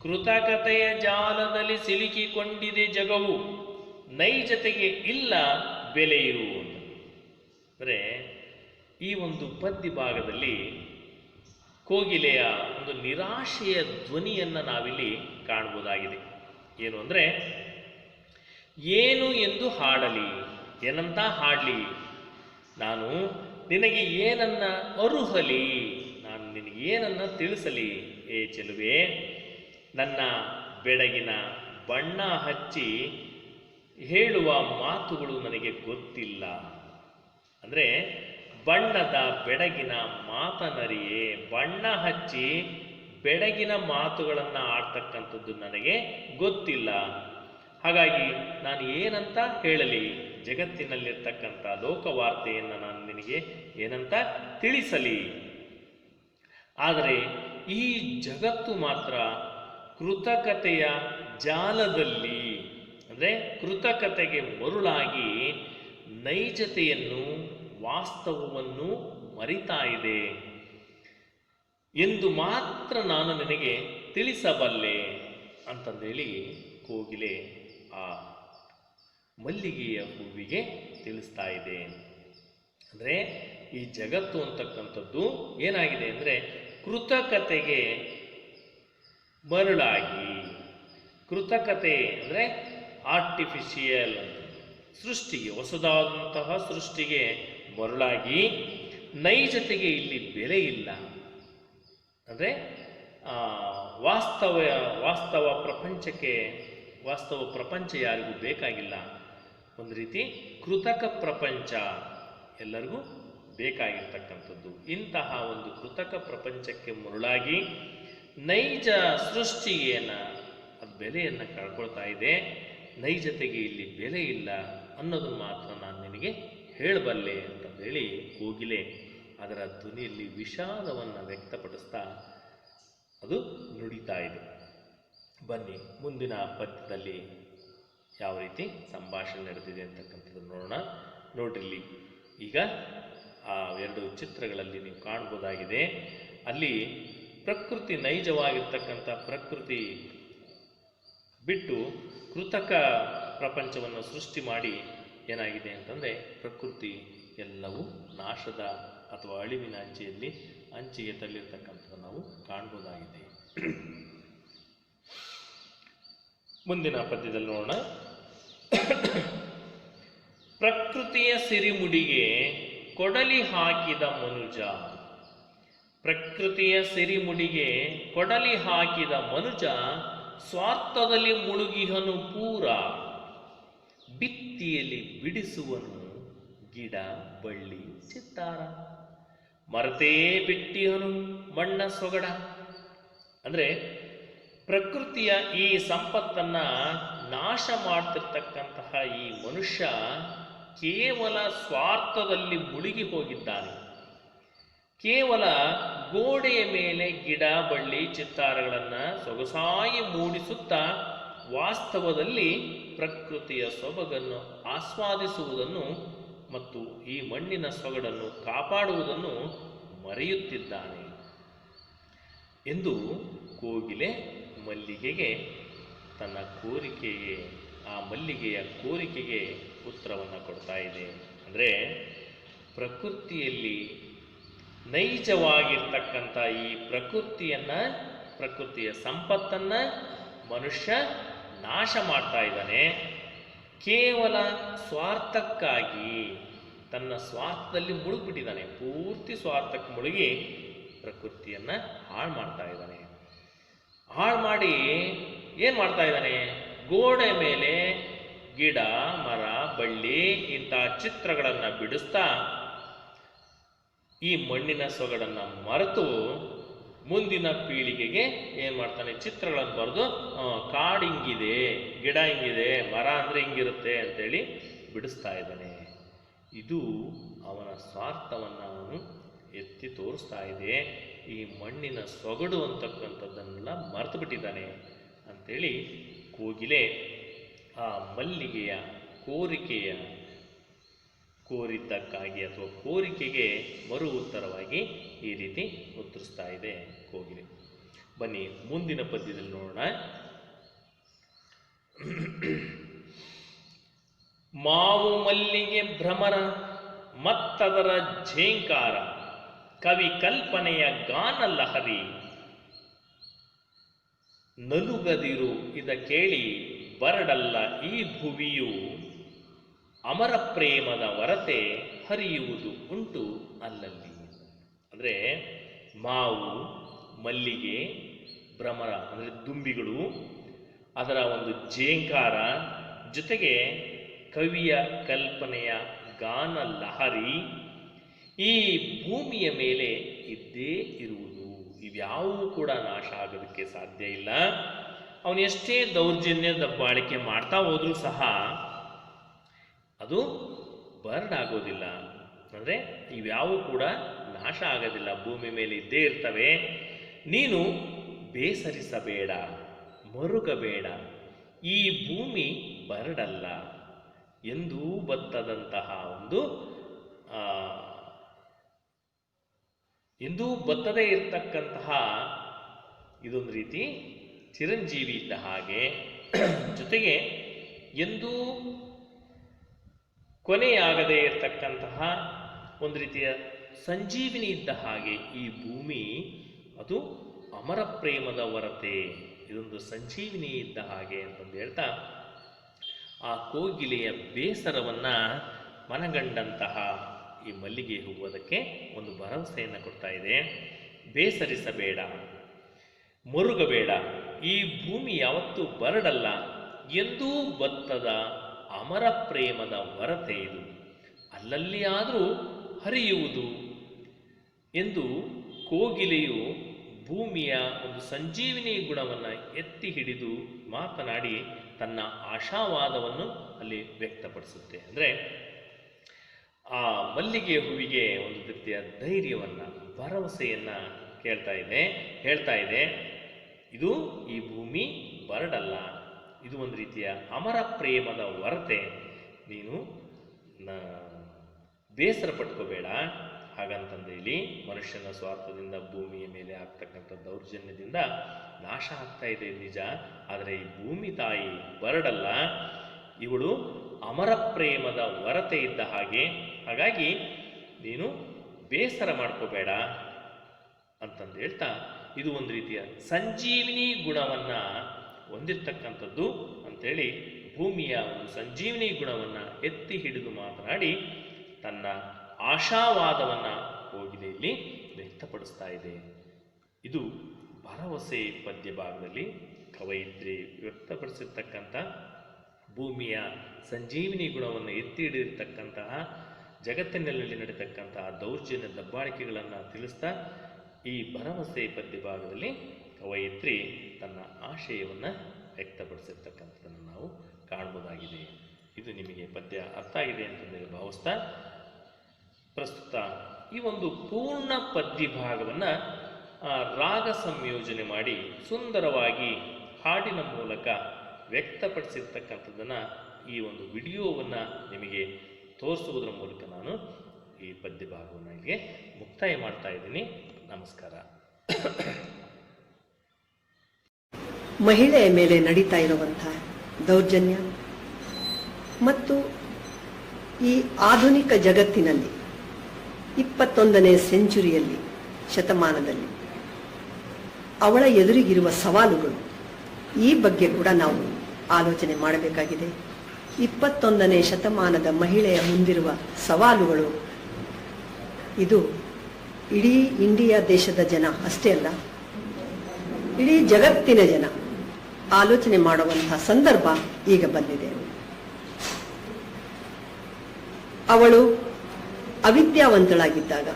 ಕೃತಕತೆಯ ಜಾಲದಲ್ಲಿ ಸಿಲುಕಿಕೊಂಡಿದೆ ಜಗವು, ನೈಜತೆಗೆ ಇಲ್ಲ ಬೆಲೆಯು. ಅಂದರೆ ಈ ಒಂದು ಪದ್ಯ ಭಾಗದಲ್ಲಿ ಕೋಗಿಲೆಯ ಒಂದು ನಿರಾಶೆಯ ಧ್ವನಿಯನ್ನು ನಾವಿಲ್ಲಿ ಕಾಣಬಹುದಾಗಿದೆ. ಏನು ಅಂದರೆ, ಏನು ಎಂದು ಹಾಡಲಿ, ಏನಂತ ಹಾಡಲಿ, ನಾನು ನಿನಗೆ ಏನನ್ನ ಅರುಹಲಿ, ನಾನು ನಿನಗೆ ಏನನ್ನ ತಿಳಿಸಲಿ ಏ ಚೆಲುವೆ, ನನ್ನ ಬೆಳಗಿನ ಬಣ್ಣ ಹಚ್ಚಿ ಹೇಳುವ ಮಾತುಗಳು ನನಗೆ ಗೊತ್ತಿಲ್ಲ. ಅಂದರೆ ಬಣ್ಣದ ಬೆಳಗಿನ ಮಾತನರಿಯೇ, ಬಣ್ಣ ಹಚ್ಚಿ ಬೆಳಗಿನ ಮಾತುಗಳನ್ನು ಆಡ್ತಕ್ಕಂಥದ್ದು ನನಗೆ ಗೊತ್ತಿಲ್ಲ. ಹಾಗಾಗಿ ನಾನು ಏನಂತ ಹೇಳಲಿ, ಜಗತ್ತಿನಲ್ಲಿರ್ತಕ್ಕಂಥ ಲೋಕವಾರ್ತೆಯನ್ನು ನಾನು ನಿನಗೆ ಏನಂತ ತಿಳಿಸಲಿ. ಆದರೆ ಈ ಜಗತ್ತು ಮಾತ್ರ ಕೃತಕತೆಯ ಜಾಲದಲ್ಲಿ, ಅಂದರೆ ಕೃತಕತೆಗೆ ಮರುಳಾಗಿ ನೈಜತೆಯನ್ನು, ವಾಸ್ತವವನ್ನು ಮರಿತಾ ಇದೆ ಎಂದು ಮಾತ್ರ ನಾನು ನಿನಗೆ ತಿಳಿಸಬಲ್ಲೆ ಅಂತಂದೇಳಿ ಕೋಗಿಲೆ ಆ ಮಲ್ಲಿಗೆಯ ಹೂವಿಗೆ ತಿಳಿಸ್ತಾ ಇದೆ. ಅಂದರೆ ಈ ಜಗತ್ತು ಅಂತಕ್ಕಂಥದ್ದು ಏನಾಗಿದೆ ಅಂದರೆ ಕೃತಕತೆಗೆ ಮರುಳಾಗಿ, ಕೃತಕತೆ ಅಂದರೆ ಆರ್ಟಿಫಿಷಿಯಲ್ ಸೃಷ್ಟಿಗೆ, ಹೊಸದಾದಂತಹ ಸೃಷ್ಟಿಗೆ ಮರುಳಾಗಿ ನೈಜತೆಗೆ ಇಲ್ಲಿ ಬೆಲೆ ಇಲ್ಲ. ಅಂದರೆ ವಾಸ್ತವ ಪ್ರಪಂಚ ಯಾರಿಗೂ ಬೇಕಾಗಿಲ್ಲ. ಒಂದು ರೀತಿ ಕೃತಕ ಪ್ರಪಂಚ ಎಲ್ಲರಿಗೂ ಬೇಕಾಗಿರ್ತಕ್ಕಂಥದ್ದು. ಇಂತಹ ಒಂದು ಕೃತಕ ಪ್ರಪಂಚಕ್ಕೆ ಮರುಳಾಗಿ ನೈಜ ಸೃಷ್ಟಿಗೆಯನ್ನು ಅದು ಬೆಲೆಯನ್ನು ಕಳ್ಕೊಳ್ತಾ ಇದೆ. ನೈಜತೆಗೆ ಇಲ್ಲಿ ಬೆಲೆ ಇಲ್ಲ ಅನ್ನೋದನ್ನು ಮಾತ್ರ ನಾನು ನಿನಗೆ ಹೇಳಬಲ್ಲೆ ಅಂತಂದೇಳಿ ಕೋಗಿಲೆ ಅದರ ಧ್ವನಿಯಲ್ಲಿ ವಿಷಾದವನ್ನು ವ್ಯಕ್ತಪಡಿಸ್ತಾ ಅದು ನುಡಿತಾ ಇದೆ. ಬನ್ನಿ ಮುಂದಿನ ಪದ್ಯದಲ್ಲಿ ಯಾವ ರೀತಿ ಸಂಭಾಷಣೆ ನಡೆದಿದೆ ಅಂತಕ್ಕಂಥದ್ದನ್ನು ನೋಡೋಣ. ನೋಡ್ರಿಲ್ಲಿ ಈಗ ಆ ಎರಡು ಚಿತ್ರಗಳಲ್ಲಿ ನೀವು ಕಾಣ್ಬೋದಾಗಿದೆ. ಅಲ್ಲಿ ಪ್ರಕೃತಿ, ನೈಜವಾಗಿರ್ತಕ್ಕಂಥ ಪ್ರಕೃತಿ ಬಿಟ್ಟು ಕೃತಕ ಪ್ರಪಂಚವನ್ನು ಸೃಷ್ಟಿ ಮಾಡಿ ಏನಾಗಿದೆ ಅಂತಂದರೆ ಪ್ರಕೃತಿ ಎಲ್ಲವೂ ನಾಶದ ಅಥವಾ ಅಳಿವಿನ ಅಂಚಿಗೆ ತಳ್ಳಿರ್ತಕ್ಕಂಥದ್ದು ನಾವು ಕಾಣ್ಬೋದಾಗಿದೆ. ಮುಂದಿನ ಪದ್ಯದಲ್ಲಿ ನೋಡೋಣ. ಪ್ರಕೃತಿಯ ಸಿರಿಮುಡಿಗೆ ಕೊಡಲಿ ಹಾಕಿದ ಮನುಜ, ಪ್ರಕೃತಿಯ ಸಿರಿಮುಡಿಗೆ ಕೊಡಲಿ ಹಾಕಿದ ಮನುಜ ಸ್ವಾರ್ಥದಲ್ಲಿ ಮುಳುಗಿಹನು ಪೂರ, ಬಿತ್ತಿಯಲ್ಲಿ ಬಿಡಿಸುವನು ಗಿಡ ಬಳ್ಳಿ ಚಿತ್ತಾರ, ಮರತೇ ಬಿಟ್ಟಿಹನು ಮಣ್ಣ ಸೊಗಡ. ಅಂದರೆ ಪ್ರಕೃತಿಯ ಈ ಸಂಪತ್ತನ್ನು ನಾಶ ಮಾಡ್ತಿರ್ತಕ್ಕಂತಹ ಈ ಮನುಷ್ಯ ಕೇವಲ ಸ್ವಾರ್ಥದಲ್ಲಿ ಮುಳುಗಿ ಹೋಗಿದ್ದಾನೆ. ಕೇವಲ ಗೋಡೆಯ ಮೇಲೆ ಗಿಡ ಬಳ್ಳಿ ಚಿತ್ತಾರಗಳನ್ನು ಸೊಗಸಾಗಿ ಮೂಡಿಸುತ್ತಾ ವಾಸ್ತವದಲ್ಲಿ ಪ್ರಕೃತಿಯ ಸೊಬಗನ್ನು ಆಸ್ವಾದಿಸುವುದನ್ನು ಮತ್ತು ಈ ಮಣ್ಣಿನ ಸೊಗಡನ್ನು ಕಾಪಾಡುವುದನ್ನು ಮರೆಯುತ್ತಿದ್ದಾನೆ ಎಂದು ಕೋಗಿಲೆ ಮಲ್ಲಿಗೆಗೆ ತನ್ನ ಕೋರಿಕೆಗೆ, ಆ ಮಲ್ಲಿಗೆಯ ಕೋರಿಕೆಗೆ ಉತ್ತರವನ್ನು ಕೊಡ್ತಾ ಇದೆ. ಅಂದರೆ ಪ್ರಕೃತಿಯಲ್ಲಿ ನೈಜವಾಗಿರ್ತಕ್ಕಂಥ ಈ ಪ್ರಕೃತಿಯ ಸಂಪತ್ತನ್ನು ಮನುಷ್ಯ ನಾಶ ಮಾಡ್ತಾ ಇದ್ದಾನೆ. ಕೇವಲ ಸ್ವಾರ್ಥಕ್ಕಾಗಿ ತನ್ನ ಸ್ವಾರ್ಥದಲ್ಲಿ ಮುಳುಗಿಬಿಟ್ಟಿದ್ದಾನೆ. ಪೂರ್ತಿ ಸ್ವಾರ್ಥಕ್ಕೆ ಮುಳುಗಿ ಪ್ರಕೃತಿಯನ್ನು ಹಾಳು ಮಾಡ್ತಾ ಇದ್ದಾನೆ. ಹಾಳು ಮಾಡಿ ಏನು ಮಾಡ್ತಾ ಇದ್ದಾನೆ? ಗೋಡೆ ಮೇಲೆ ಗಿಡ ಮರ ಬಳ್ಳಿ ಇಂಥ ಚಿತ್ರಗಳನ್ನು ಬಿಡಿಸ್ತಾ ಈ ಮಣ್ಣಿನ ಸೊಗಡನ್ನು ಮರೆತು ಮುಂದಿನ ಪೀಳಿಗೆಗೆ ಏನು ಮಾಡ್ತಾನೆ? ಚಿತ್ರಗಳನ್ನು ಬರೆದು ಕಾಡು ಹಿಂಗಿದೆ, ಗಿಡ ಹಿಂಗಿದೆ, ಮರ ಅಂದರೆ ಹಿಂಗಿರುತ್ತೆ ಅಂತೇಳಿ ಬಿಡಿಸ್ತಾ ಇದ್ದಾನೆ. ಇದು ಅವನ ಸ್ವಾರ್ಥವನ್ನು ಅವನು ಎತ್ತಿ ತೋರಿಸ್ತಾ ಇದೆ. ಈ ಮಣ್ಣಿನ ಸೊಗಡು ಅಂತಕ್ಕಂಥದ್ದನ್ನೆಲ್ಲ ಮರೆತು ಬಿಟ್ಟಿದ್ದಾನೆ ಅಂಥೇಳಿ ಕೋಗಿಲೆ ಆ ಮಲ್ಲಿಗೆಯ ಕೋರಿದ್ದಕ್ಕಾಗಿ ಅಥವಾ ಕೋರಿಕೆಗೆ ಮರು ಉತ್ತರವಾಗಿ ಈ ರೀತಿ ಉತ್ತರಿಸ್ತಾ ಇದೆ ಕೋಗಿಲೆ. ಬನ್ನಿ ಮುಂದಿನ ಪದ್ಯದಲ್ಲಿ ನೋಡೋಣ. ಮಾವು ಮಲ್ಲಿಗೆ ಭ್ರಮರ ಮತ್ತದರ ಝೇಂಕಾರ, ಕವಿ ಕಲ್ಪನೆಯ ಗಾನ ಲಹರಿ, ನಲುಗದಿರು ಇದ ಕೇಳಿ ಬರಡಲ್ಲ ಈ ಭುವಿಯು, ಅಮರ ಪ್ರೇಮದ ವರತೆ ಹರಿಯುವುದು ಉಂಟು ಅಲ್ಲಲ್ಲಿ. ಅಂದರೆ ಮಾವು ಮಲ್ಲಿಗೆ ಭ್ರಮರ ಅಂದರೆ ದುಂಬಿಗಳು, ಅದರ ಒಂದು ಝೇಂಕಾರ, ಜೊತೆಗೆ ಕವಿಯ ಕಲ್ಪನೆಯ ಗಾನ ಲಹರಿ ಈ ಭೂಮಿಯ ಮೇಲೆ ಇದ್ದೇ ಇರುವುದು. ಇವ್ಯಾವೂ ಕೂಡ ನಾಶ ಆಗೋದಕ್ಕೆ ಸಾಧ್ಯ ಇಲ್ಲ. ಅವನು ಎಷ್ಟೇ ದೌರ್ಜನ್ಯ ದಬ್ಬಾಳಿಕೆ ಮಾಡ್ತಾ ಹೋದ್ರೂ ಸಹ ಅದು ಬರ್ನ್ ಆಗೋದಿಲ್ಲ. ಅಂದರೆ ಇವ್ಯಾವೂ ಕೂಡ ನಾಶ ಆಗೋದಿಲ್ಲ, ಭೂಮಿ ಮೇಲೆ ಇದ್ದೇ ಇರ್ತವೆ. ನೀನು ಬೇಸರಿಸಬೇಡ, ಮರುಗಬೇಡ, ಈ ಭೂಮಿ ಬರಡಲ್ಲ. ಎಂದೂ ಬತ್ತದಂತಹ ಎಂದೂ ಬತ್ತದೇ ಇರತಕ್ಕಂತಹ ಇದೊಂದು ರೀತಿ ಚಿರಂಜೀವಿ ಇದ್ದ ಹಾಗೆ, ಜೊತೆಗೆ ಎಂದೂ ಕೊನೆಯಾಗದೇ ಇರತಕ್ಕಂತಹ ಒಂದು ರೀತಿಯ ಸಂಜೀವಿನಿ ಇದ್ದ ಹಾಗೆ ಈ ಭೂಮಿ ಅದು ಅಮರ ಪ್ರೇಮದ ಹೊರತೆ, ಇದೊಂದು ಸಂಜೀವಿನಿ ಇದ್ದ ಹಾಗೆ ಅಂತಂದು ಹೇಳ್ತಾ ಆ ಕೋಗಿಲೆಯ ಬೇಸರವನ್ನ ಮನಗಂಡಂತಹ ಈ ಮಲ್ಲಿಗೆ ಹೂವು ಅದಕ್ಕೆ ಒಂದು ಭರವಸೆಯನ್ನು ಕೊಡ್ತಾ ಇದೆ. ಬೇಸರಿಸಬೇಡ, ಮರುಗಬೇಡ, ಈ ಭೂಮಿ ಯಾವತ್ತೂ ಬರಡಲ್ಲ, ಎಂದೂ ಬತ್ತದ ಅಮರ ಪ್ರೇಮದ ಹೊರತೆ ಇದು, ಅಲ್ಲಲ್ಲಿ ಆದರೂ ಹರಿಯುವುದು ಎಂದು ಕೋಗಿಲೆಯು ಭೂಮಿಯ ಒಂದು ಸಂಜೀವಿನಿ ಗುಣವನ್ನು ಎತ್ತಿ ಹಿಡಿದು ಮಾತನಾಡಿ ತನ್ನ ಆಶಾವಾದವನ್ನು ಅಲ್ಲಿ ವ್ಯಕ್ತಪಡಿಸುತ್ತೆ. ಅಂದರೆ ಆ ಮಲ್ಲಿಗೆ ಹೂವಿಗೆ ಒಂದು ರೀತಿಯ ಧೈರ್ಯವನ್ನು, ಭರವಸೆಯನ್ನು ಹೇಳ್ತಾ ಇದೆ. ಇದು ಈ ಭೂಮಿ ಬರಡಲ್ಲ, ಇದು ಒಂದು ರೀತಿಯ ಅಮರ ಪ್ರೇಮದ ಹೊರತೆ, ನೀನು ಬೇಸರ ಪಟ್ಕೋಬೇಡ. ಹಾಗಂತಂದೇಳಿ ಮನುಷ್ಯನ ಸ್ವಾರ್ಥದಿಂದ ಭೂಮಿಯ ಮೇಲೆ ಆಗ್ತಕ್ಕಂಥ ದೌರ್ಜನ್ಯದಿಂದ ನಾಶ ಆಗ್ತಾ ಇದೆ ನಿಜ, ಆದರೆ ಈ ಭೂಮಿ ತಾಯಿ ಬರಡಲ್ಲ, ಇವಳು ಅಮರ ಪ್ರೇಮದ ಹೊರತೆ ಇದ್ದ ಹಾಗೆ. ಹಾಗಾಗಿ ನೀನು ಬೇಸರ ಮಾಡ್ಕೋಬೇಡ ಅಂತಂದು ಹೇಳ್ತಾ, ಇದು ಒಂದು ರೀತಿಯ ಸಂಜೀವಿನಿ ಗುಣವನ್ನು ಹೊಂದಿರತಕ್ಕಂಥದ್ದು ಅಂಥೇಳಿ ಭೂಮಿಯ ಒಂದು ಸಂಜೀವಿನಿ ಗುಣವನ್ನು ಎತ್ತಿ ಹಿಡಿದು ಮಾತನಾಡಿ ತನ್ನ ಆಶಾವಾದವನ್ನು ಕೋಗಿಲೆಯಲ್ಲಿ ವ್ಯಕ್ತಪಡಿಸ್ತಾ ಇದೆ. ಇದು ಭರವಸೆ ಪದ್ಯ ಭಾಗದಲ್ಲಿ ಕವಯಿತ್ರಿ ವ್ಯಕ್ತಪಡಿಸಿರ್ತಕ್ಕಂಥ ಭೂಮಿಯ ಸಂಜೀವಿನಿ ಗುಣವನ್ನು ಎತ್ತಿ ಹಿಡಿದಿರ್ತಕ್ಕಂತಹ ಜಗತ್ತಿನಲ್ಲಿ ನಡೀತಕ್ಕಂತಹ ದೌರ್ಜನ್ಯ ದಬ್ಬಾಳಿಕೆಗಳನ್ನು ತಿಳಿಸ್ತಾ ಈ ಭರವಸೆ ಪದ್ಯ ಭಾಗದಲ್ಲಿ ಕವಯಿತ್ರಿ ತನ್ನ ಆಶಯವನ್ನು ವ್ಯಕ್ತಪಡಿಸಿರ್ತಕ್ಕಂಥದ್ದನ್ನು ನಾವು ಕಾಣಬಹುದಾಗಿದೆ. ಇದು ನಿಮಗೆ ಪದ್ಯ ಅರ್ಥ ಆಗಿದೆ ಅಂತಂದೇಳಿ ಭಾವಿಸ್ತಾ ಪ್ರಸ್ತುತ ಈ ಒಂದು ಪೂರ್ಣ ಪದ್ಯ ಭಾಗವನ್ನು ರಾಗ ಸಂಯೋಜನೆ ಮಾಡಿ ಸುಂದರವಾಗಿ ಹಾಡಿನ ಮೂಲಕ ವ್ಯಕ್ತಪಡಿಸಿರ್ತಕ್ಕಂಥದ್ದನ್ನು ಈ ಒಂದು ವಿಡಿಯೋವನ್ನು ನಿಮಗೆ ತೋರಿಸುವುದರ ಮೂಲಕ ನಾನು ಈ ಪದ್ಯ ಭಾಗವನ್ನು ಇಲ್ಲಿಗೆ ಮುಕ್ತಾಯ ಮಾಡ್ತಾ ಇದ್ದೀನಿ. ನಮಸ್ಕಾರ. ಮಹಿಳೆಯ ಮೇಲೆ ನಡೀತಾ ಇರುವಂತಹ ದೌರ್ಜನ್ಯ ಮತ್ತು ಈ ಆಧುನಿಕ ಜಗತ್ತಿನಲ್ಲಿ 21ನೇ ಸೆಂಚುರಿಯಲ್ಲಿ ಶತಮಾನದಲ್ಲಿ ಅವಳ ಎದುರಿಗಿರುವ ಸವಾಲುಗಳು, ಈ ಬಗ್ಗೆ ಕೂಡ ನಾವು ಆಲೋಚನೆ ಮಾಡಬೇಕಾಗಿದೆ. 21ನೇ ಶತಮಾನದ ಮಹಿಳೆಯ ಮುಂದಿರುವ ಸವಾಲುಗಳು ಇದು ಇಡೀ ಇಂಡಿಯಾ ದೇಶದ ಜನ ಅಷ್ಟೇ ಅಲ್ಲ, ಇಡೀ ಜಗತ್ತಿನ ಜನ ಆಲೋಚನೆ ಮಾಡುವಂತಹ ಸಂದರ್ಭ ಈಗ ಬಂದಿದೆ. ಅವಳು ಅವಿದ್ಯಾವಂತಳಾಗಿದ್ದಾಗ,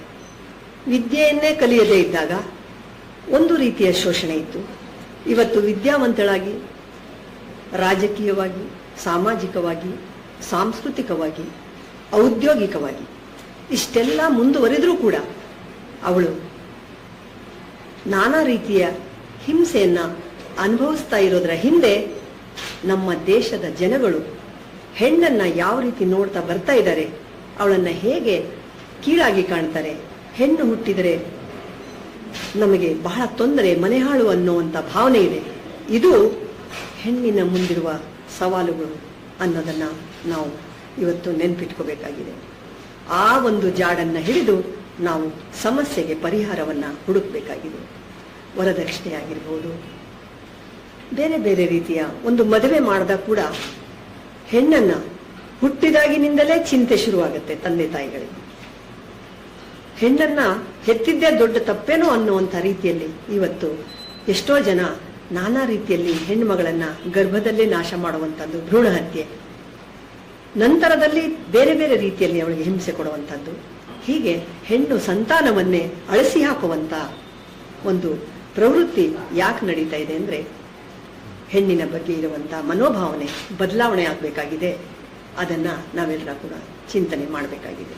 ವಿದ್ಯೆಯನ್ನೇ ಕಲಿಯದೇ ಇದ್ದಾಗ ಒಂದು ರೀತಿಯ ಶೋಷಣೆ ಇತ್ತು. ಇವತ್ತು ವಿದ್ಯಾವಂತಳಾಗಿ ರಾಜಕೀಯವಾಗಿ, ಸಾಮಾಜಿಕವಾಗಿ, ಸಾಂಸ್ಕೃತಿಕವಾಗಿ, ಔದ್ಯೋಗಿಕವಾಗಿ ಇಷ್ಟೆಲ್ಲ ಮುಂದುವರೆದರೂ ಕೂಡ ಅವಳು ನಾನಾ ರೀತಿಯ ಹಿಂಸೆಯನ್ನ ಅನುಭವಿಸ್ತಾ ಇರೋದರ ಹಿಂದೆ ನಮ್ಮ ದೇಶದ ಜನಗಳು ಹೆಣ್ಣನ್ನ ಯಾವ ರೀತಿ ನೋಡ್ತಾ ಬರ್ತಾ ಇದ್ದಾರೆ, ಅವಳನ್ನ ಹೇಗೆ ಕೀಳಾಗಿ ಕಾಣ್ತಾರೆ, ಹೆಣ್ಣು ಹುಟ್ಟಿದರೆ ನಮಗೆ ಬಹಳ ತೊಂದರೆ, ಮನೆಹಾಳು ಅನ್ನುವಂಥ ಭಾವನೆ ಇದೆ. ಇದು ಹೆಣ್ಣಿನ ಮುಂದಿರುವ ಸವಾಲುಗಳು ಅನ್ನೋದನ್ನ ನಾವು ಇವತ್ತು ನೆನಪಿಟ್ಕೋಬೇಕಾಗಿದೆ. ಆ ಒಂದು ಜಾಡನ್ನ ಹಿಡಿದು ನಾವು ಸಮಸ್ಯೆಗೆ ಪರಿಹಾರವನ್ನ ಹುಡುಕಬೇಕಾಗಿದೆ. ವರದಕ್ಷಿಣೆ ಆಗಿರ್ಬೋದು, ಬೇರೆ ಬೇರೆ ರೀತಿಯ ಒಂದು ಮದುವೆ ಮಾಡಿದ ಕೂಡ ಹೆಣ್ಣನ್ನ ಹುಟ್ಟಿದಾಗಿನಿಂದಲೇ ಚಿಂತೆ ಶುರುವಾಗುತ್ತೆ ತಂದೆ ತಾಯಿಗಳಿಗೆ. ಹೆಣ್ಣನ್ನ ಹೆತ್ತಿದ್ದೇ ದೊಡ್ಡ ತಪ್ಪೇನೋ ಅನ್ನುವಂಥ ರೀತಿಯಲ್ಲಿ ಇವತ್ತು ಎಷ್ಟೋ ಜನ ನಾನಾ ರೀತಿಯಲ್ಲಿ ಹೆಣ್ಣುಮಗಳನ್ನ ಗರ್ಭದಲ್ಲೇ ನಾಶ ಮಾಡುವಂಥದ್ದು, ಭ್ರೂಣ ಹತ್ಯೆ, ನಂತರದಲ್ಲಿ ಬೇರೆ ಬೇರೆ ರೀತಿಯಲ್ಲಿ ಅವಳಿಗೆ ಹಿಂಸೆ ಕೊಡುವಂಥದ್ದು, ಹೀಗೆ ಹೆಣ್ಣು ಸಂತಾನವನ್ನೇ ಅಳಿಸಿ ಹಾಕುವಂತ ಒಂದು ಪ್ರವೃತ್ತಿ ಯಾಕೆ ನಡೀತಾ ಇದೆ ಅಂದ್ರೆ, ಹೆಣ್ಣಿನ ಬಗ್ಗೆ ಇರುವಂತಹ ಮನೋಭಾವನೆ ಬದಲಾವಣೆ ಆಗಬೇಕಾಗಿದೆ. ಅದನ್ನ ನಾವೆಲ್ಲರೂ ಕೂಡ ಚಿಂತನೆ ಮಾಡಬೇಕಾಗಿದೆ.